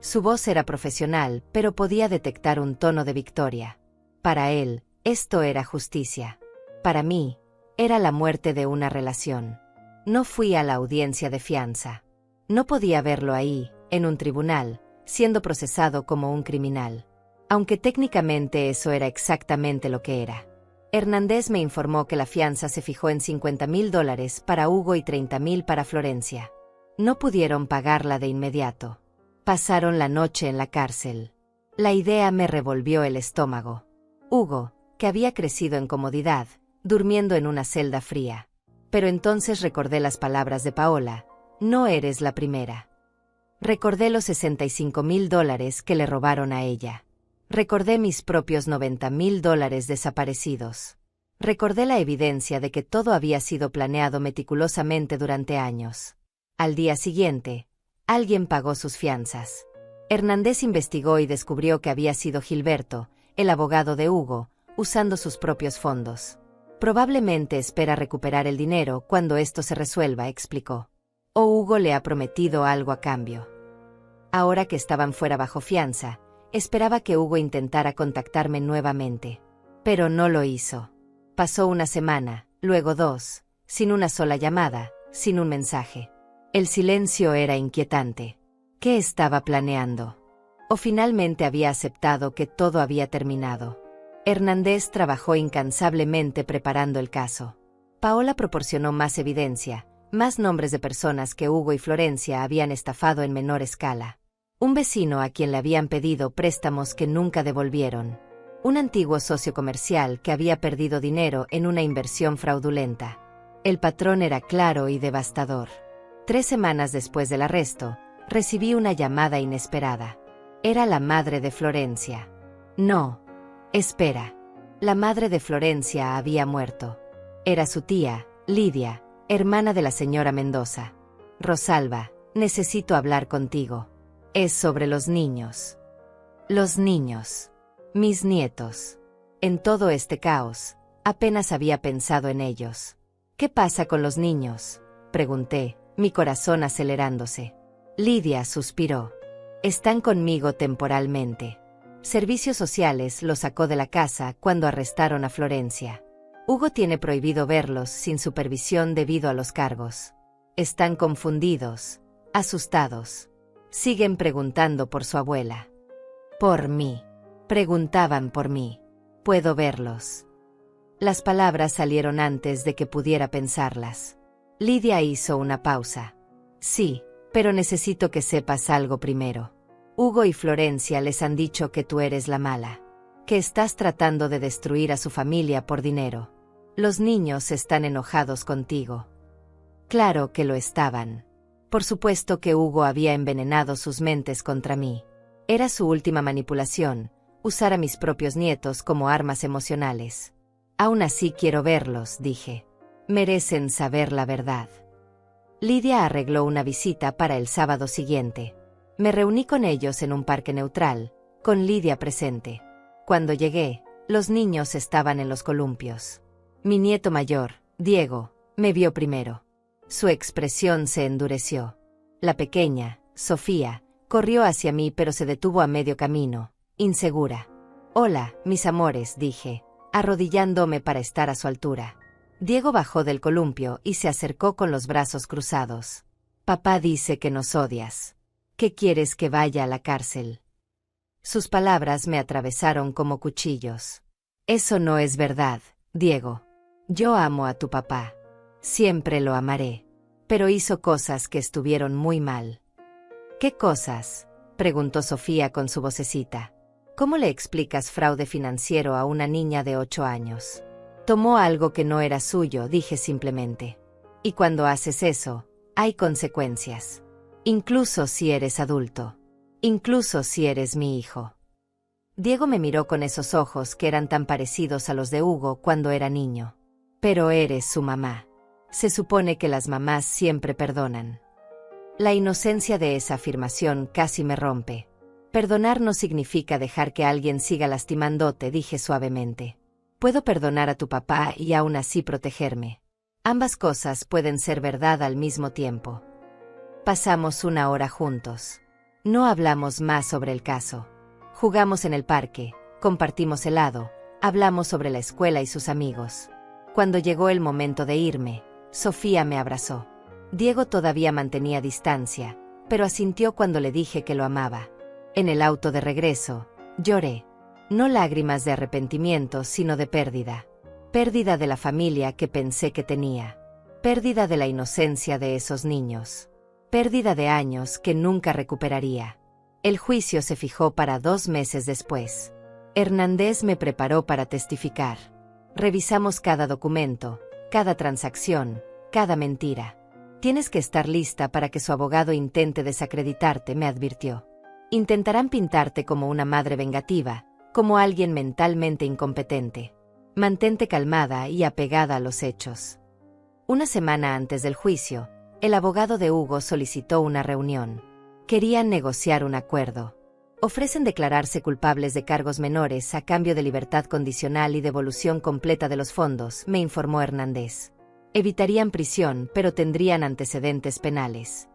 Su voz era profesional, pero podía detectar un tono de victoria. Para él, esto era justicia. Para mí, era la muerte de una relación. No fui a la audiencia de fianza. No podía verlo ahí, en un tribunal, siendo procesado como un criminal. Aunque técnicamente eso era exactamente lo que era. Hernández me informó que la fianza se fijó en $50,000 para Hugo y $30,000 para Florencia. No pudieron pagarla de inmediato. Pasaron la noche en la cárcel. La idea me revolvió el estómago. Hugo, que había crecido en comodidad, durmiendo en una celda fría. Pero entonces recordé las palabras de Paola: no eres la primera. Recordé los $65,000 que le robaron a ella. Recordé mis propios $90,000 desaparecidos. Recordé la evidencia de que todo había sido planeado meticulosamente durante años. Al día siguiente, alguien pagó sus fianzas. Hernández investigó y descubrió que había sido Gilberto, el abogado de Hugo, usando sus propios fondos. Probablemente espera recuperar el dinero cuando esto se resuelva, explicó. O Hugo le ha prometido algo a cambio. Ahora que estaban fuera bajo fianza, esperaba que Hugo intentara contactarme nuevamente. Pero no lo hizo. Pasó 1 semana, luego 2, sin una sola llamada, sin un mensaje. El silencio era inquietante. ¿Qué estaba planeando? ¿O finalmente había aceptado que todo había terminado? Hernández trabajó incansablemente preparando el caso. Paola proporcionó más evidencia, más nombres de personas que Hugo y Florencia habían estafado en menor escala. Un vecino a quien le habían pedido préstamos que nunca devolvieron. Un antiguo socio comercial que había perdido dinero en una inversión fraudulenta. El patrón era claro y devastador. 3 semanas después del arresto, recibí una llamada inesperada. Era la madre de Florencia. No. Espera. La madre de Florencia había muerto. Era su tía, Lidia, hermana de la señora Mendoza. Rosalba, necesito hablar contigo. Es sobre los niños. Los niños. Mis nietos. En todo este caos, apenas había pensado en ellos. ¿Qué pasa con los niños?, pregunté, mi corazón acelerándose. Lidia suspiró. Están conmigo temporalmente. Servicios Sociales los sacó de la casa cuando arrestaron a Florencia. Hugo tiene prohibido verlos sin supervisión debido a los cargos. Están confundidos, asustados. Siguen preguntando por su abuela. Por mí. Preguntaban por mí. Puedo verlos. Las palabras salieron antes de que pudiera pensarlas. Lidia hizo una pausa. Sí, pero necesito que sepas algo primero. Hugo y Florencia les han dicho que tú eres la mala. Que estás tratando de destruir a su familia por dinero. Los niños están enojados contigo. Claro que lo estaban. Por supuesto que Hugo había envenenado sus mentes contra mí. Era su última manipulación, usar a mis propios nietos como armas emocionales. Aún así quiero verlos, dije. Merecen saber la verdad. Lidia arregló una visita para el sábado siguiente. Me reuní con ellos en un parque neutral, con Lidia presente. Cuando llegué, los niños estaban en los columpios. Mi nieto mayor, Diego, me vio primero. Su expresión se endureció. La pequeña, Sofía, corrió hacia mí pero se detuvo a medio camino, insegura. Hola, mis amores, dije, arrodillándome para estar a su altura. Diego bajó del columpio y se acercó con los brazos cruzados. Papá dice que nos odias. ¿Qué quieres que vaya a la cárcel? Sus palabras me atravesaron como cuchillos. Eso no es verdad, Diego. Yo amo a tu papá. Siempre lo amaré. Pero hizo cosas que estuvieron muy mal. ¿Qué cosas?, preguntó Sofía con su vocecita. ¿Cómo le explicas fraude financiero a una niña de 8 años? Tomó algo que no era suyo, dije simplemente. Y cuando haces eso, hay consecuencias. Incluso si eres adulto. Incluso si eres mi hijo. Diego me miró con esos ojos que eran tan parecidos a los de Hugo cuando era niño. Pero eres su mamá. Se supone que las mamás siempre perdonan. La inocencia de esa afirmación casi me rompe. Perdonar no significa dejar que alguien siga lastimándote, dije suavemente. Puedo perdonar a tu papá y aún así protegerme. Ambas cosas pueden ser verdad al mismo tiempo. Pasamos 1 hora juntos. No hablamos más sobre el caso. Jugamos en el parque, compartimos helado, hablamos sobre la escuela y sus amigos. Cuando llegó el momento de irme, Sofía me abrazó. Diego todavía mantenía distancia, pero asintió cuando le dije que lo amaba. En el auto de regreso, lloré. No lágrimas de arrepentimiento, sino de pérdida. Pérdida de la familia que pensé que tenía. Pérdida de la inocencia de esos niños. Pérdida de años que nunca recuperaría. El juicio se fijó para 2 meses después. Hernández me preparó para testificar. Revisamos cada documento, cada transacción, cada mentira. Tienes que estar lista para que su abogado intente desacreditarte, me advirtió. Intentarán pintarte como una madre vengativa, como alguien mentalmente incompetente. Mantente calmada y apegada a los hechos. 1 semana antes del juicio, el abogado de Hugo solicitó una reunión. Querían negociar un acuerdo. Ofrecen declararse culpables de cargos menores a cambio de libertad condicional y devolución completa de los fondos, me informó Hernández. Evitarían prisión, pero tendrían antecedentes penales.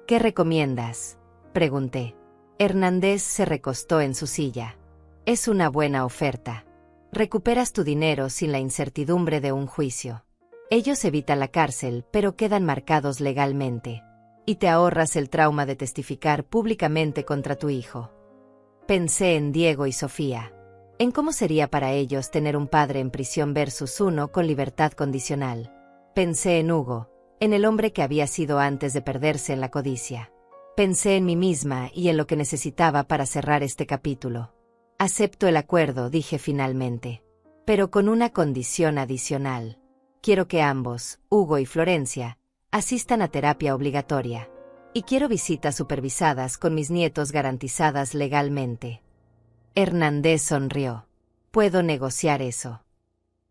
¿Qué recomiendas?, pregunté. Hernández se recostó en su silla. Es una buena oferta. Recuperas tu dinero sin la incertidumbre de un juicio. Ellos evitan la cárcel, pero quedan marcados legalmente. Y te ahorras el trauma de testificar públicamente contra tu hijo. Pensé en Diego y Sofía. En cómo sería para ellos tener un padre en prisión versus uno con libertad condicional. Pensé en Hugo, en el hombre que había sido antes de perderse en la codicia. Pensé en mí misma y en lo que necesitaba para cerrar este capítulo. Acepto el acuerdo, dije finalmente. Pero con una condición adicional. Quiero que ambos, Hugo y Florencia, asistan a terapia obligatoria. Y quiero visitas supervisadas con mis nietos garantizadas legalmente. Hernández sonrió. Puedo negociar eso.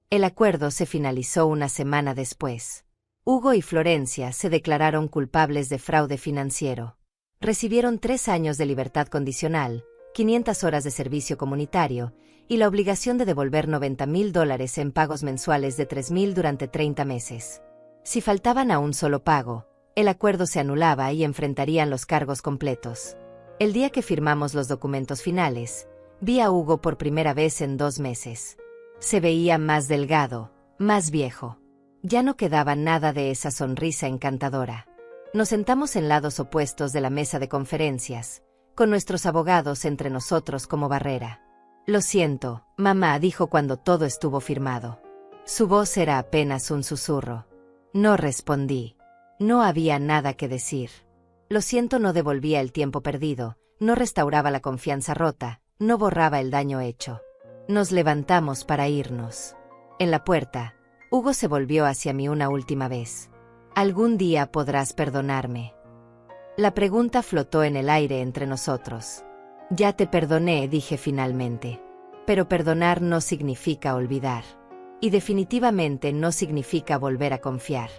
El acuerdo se finalizó una semana después. Hugo y Florencia se declararon culpables de fraude financiero. Recibieron 3 años de libertad condicional, 500 horas de servicio comunitario y la obligación de devolver $90,000 en pagos mensuales de $3,000 durante 30 meses. Si faltaban a un solo pago, el acuerdo se anulaba y enfrentarían los cargos completos. El día que firmamos los documentos finales, vi a Hugo por primera vez en 2 meses. Se veía más delgado, más viejo. Ya no quedaba nada de esa sonrisa encantadora. Nos sentamos en lados opuestos de la mesa de conferencias, con nuestros abogados entre nosotros como barrera. Lo siento, mamá, dijo cuando todo estuvo firmado. Su voz era apenas un susurro. No respondí. No había nada que decir. Lo siento no devolvía el tiempo perdido, no restauraba la confianza rota, no borraba el daño hecho. Nos levantamos para irnos. En la puerta, Hugo se volvió hacia mí una última vez. ¿Algún día podrás perdonarme? La pregunta flotó en el aire entre nosotros. Ya te perdoné, dije finalmente. Pero perdonar no significa olvidar. Y definitivamente no significa volver a confiar.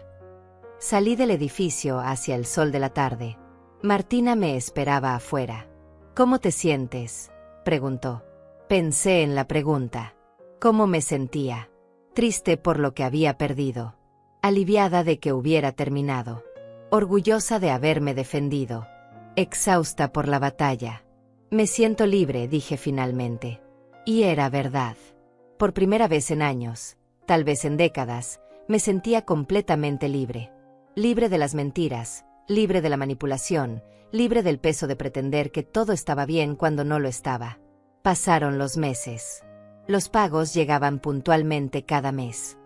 Salí del edificio hacia el sol de la tarde. Martina me esperaba afuera. ¿Cómo te sientes?, preguntó. Pensé en la pregunta. ¿Cómo me sentía? Triste por lo que había perdido. Aliviada de que hubiera terminado. Orgullosa de haberme defendido. Exhausta por la batalla. Me siento libre, dije finalmente. Y era verdad. Por primera vez en años, tal vez en décadas, me sentía completamente libre. Libre de las mentiras, libre de la manipulación, libre del peso de pretender que todo estaba bien cuando no lo estaba. Pasaron los meses. Los pagos llegaban puntualmente cada mes.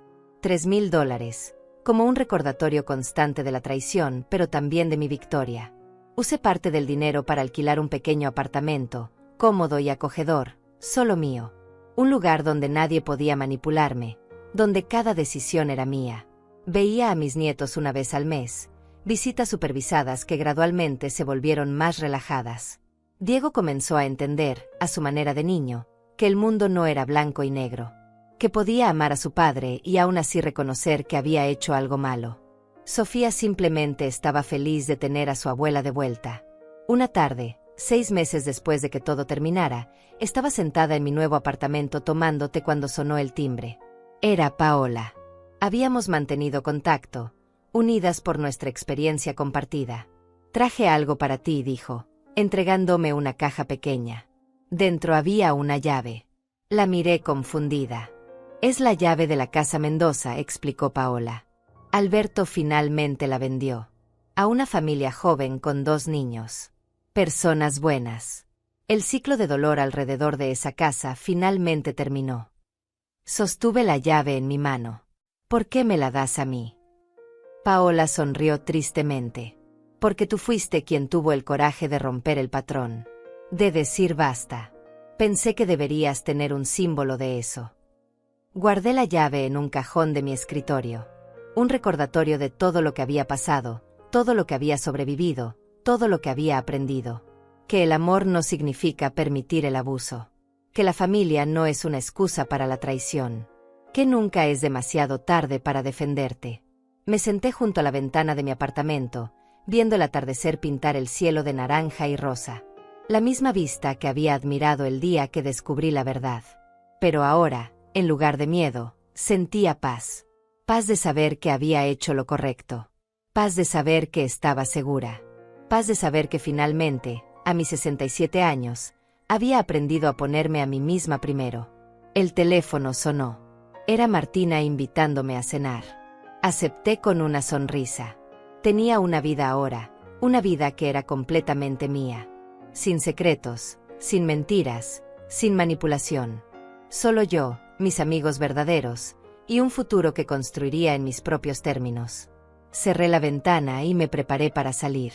$3,000, como un recordatorio constante de la traición, pero también de mi victoria. Usé parte del dinero para alquilar un pequeño apartamento, cómodo y acogedor, solo mío. Un lugar donde nadie podía manipularme, donde cada decisión era mía. Veía a mis nietos una vez al mes, visitas supervisadas que gradualmente se volvieron más relajadas. Diego comenzó a entender, a su manera de niño, que el mundo no era blanco y negro, que podía amar a su padre y aún así reconocer que había hecho algo malo. Sofía simplemente estaba feliz de tener a su abuela de vuelta. Una tarde, 6 meses después de que todo terminara, estaba sentada en mi nuevo apartamento tomando té cuando sonó el timbre. Era Paola. Habíamos mantenido contacto, unidas por nuestra experiencia compartida. Traje algo para ti, dijo, entregándome una caja pequeña. Dentro había una llave. La miré confundida. Es la llave de la casa Mendoza, explicó Paola. Alberto finalmente la vendió. A una familia joven con 2 niños. Personas buenas. El ciclo de dolor alrededor de esa casa finalmente terminó. Sostuve la llave en mi mano. ¿Por qué me la das a mí? Paola sonrió tristemente. Porque tú fuiste quien tuvo el coraje de romper el patrón. De decir basta. Pensé que deberías tener un símbolo de eso. Guardé la llave en un cajón de mi escritorio. Un recordatorio de todo lo que había pasado, todo lo que había sobrevivido, todo lo que había aprendido. Que el amor no significa permitir el abuso. Que la familia no es una excusa para la traición. Que nunca es demasiado tarde para defenderte. Me senté junto a la ventana de mi apartamento, viendo el atardecer pintar el cielo de naranja y rosa. La misma vista que había admirado el día que descubrí la verdad. Pero ahora, en lugar de miedo, sentía paz. Paz de saber que había hecho lo correcto. Paz de saber que estaba segura. Paz de saber que finalmente, a mis 67 años, había aprendido a ponerme a mí misma primero. El teléfono sonó. Era Martina invitándome a cenar. Acepté con una sonrisa. Tenía una vida ahora, Una vida que era completamente mía. Sin secretos, sin mentiras, sin manipulación. Solo yo, mis amigos verdaderos, y un futuro que construiría en mis propios términos. Cerré la ventana y me preparé para salir.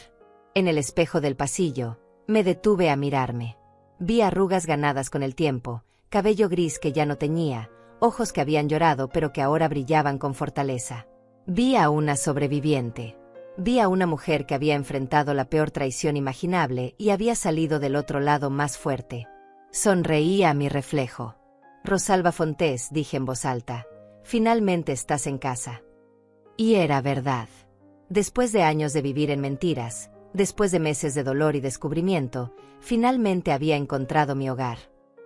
En el espejo del pasillo, me detuve a mirarme. Vi arrugas ganadas con el tiempo, cabello gris que ya no teñía, ojos que habían llorado pero que ahora brillaban con fortaleza. Vi a una sobreviviente. Vi a una mujer que había enfrentado la peor traición imaginable y había salido del otro lado más fuerte. Sonreí a mi reflejo. Rosalba Fontés, dije en voz alta, finalmente estás en casa. Y era verdad. Después de años de vivir en mentiras, después de meses de dolor y descubrimiento, finalmente había encontrado mi hogar.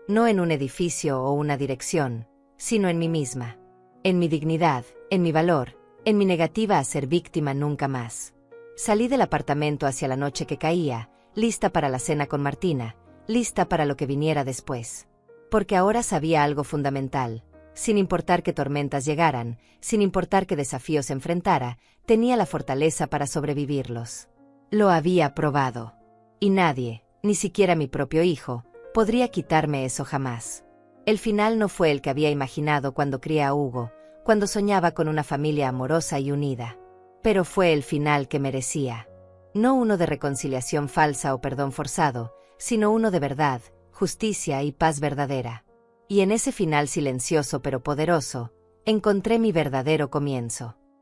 No en un edificio o una dirección, sino en mí misma. En mi dignidad, en mi valor, en mi negativa a ser víctima nunca más. Salí del apartamento hacia la noche que caía, lista para la cena con Martina, lista para lo que viniera después. Porque ahora sabía algo fundamental. Sin importar qué tormentas llegaran, sin importar qué desafíos enfrentara, tenía la fortaleza para sobrevivirlos. Lo había probado. Y nadie, ni siquiera mi propio hijo, podría quitarme eso jamás. El final no fue el que había imaginado cuando crié a Hugo, cuando soñaba con una familia amorosa y unida. Pero fue el final que merecía. No uno de reconciliación falsa o perdón forzado, sino uno de verdad, justicia y paz verdadera. Y en ese final silencioso pero poderoso, encontré mi verdadero comienzo.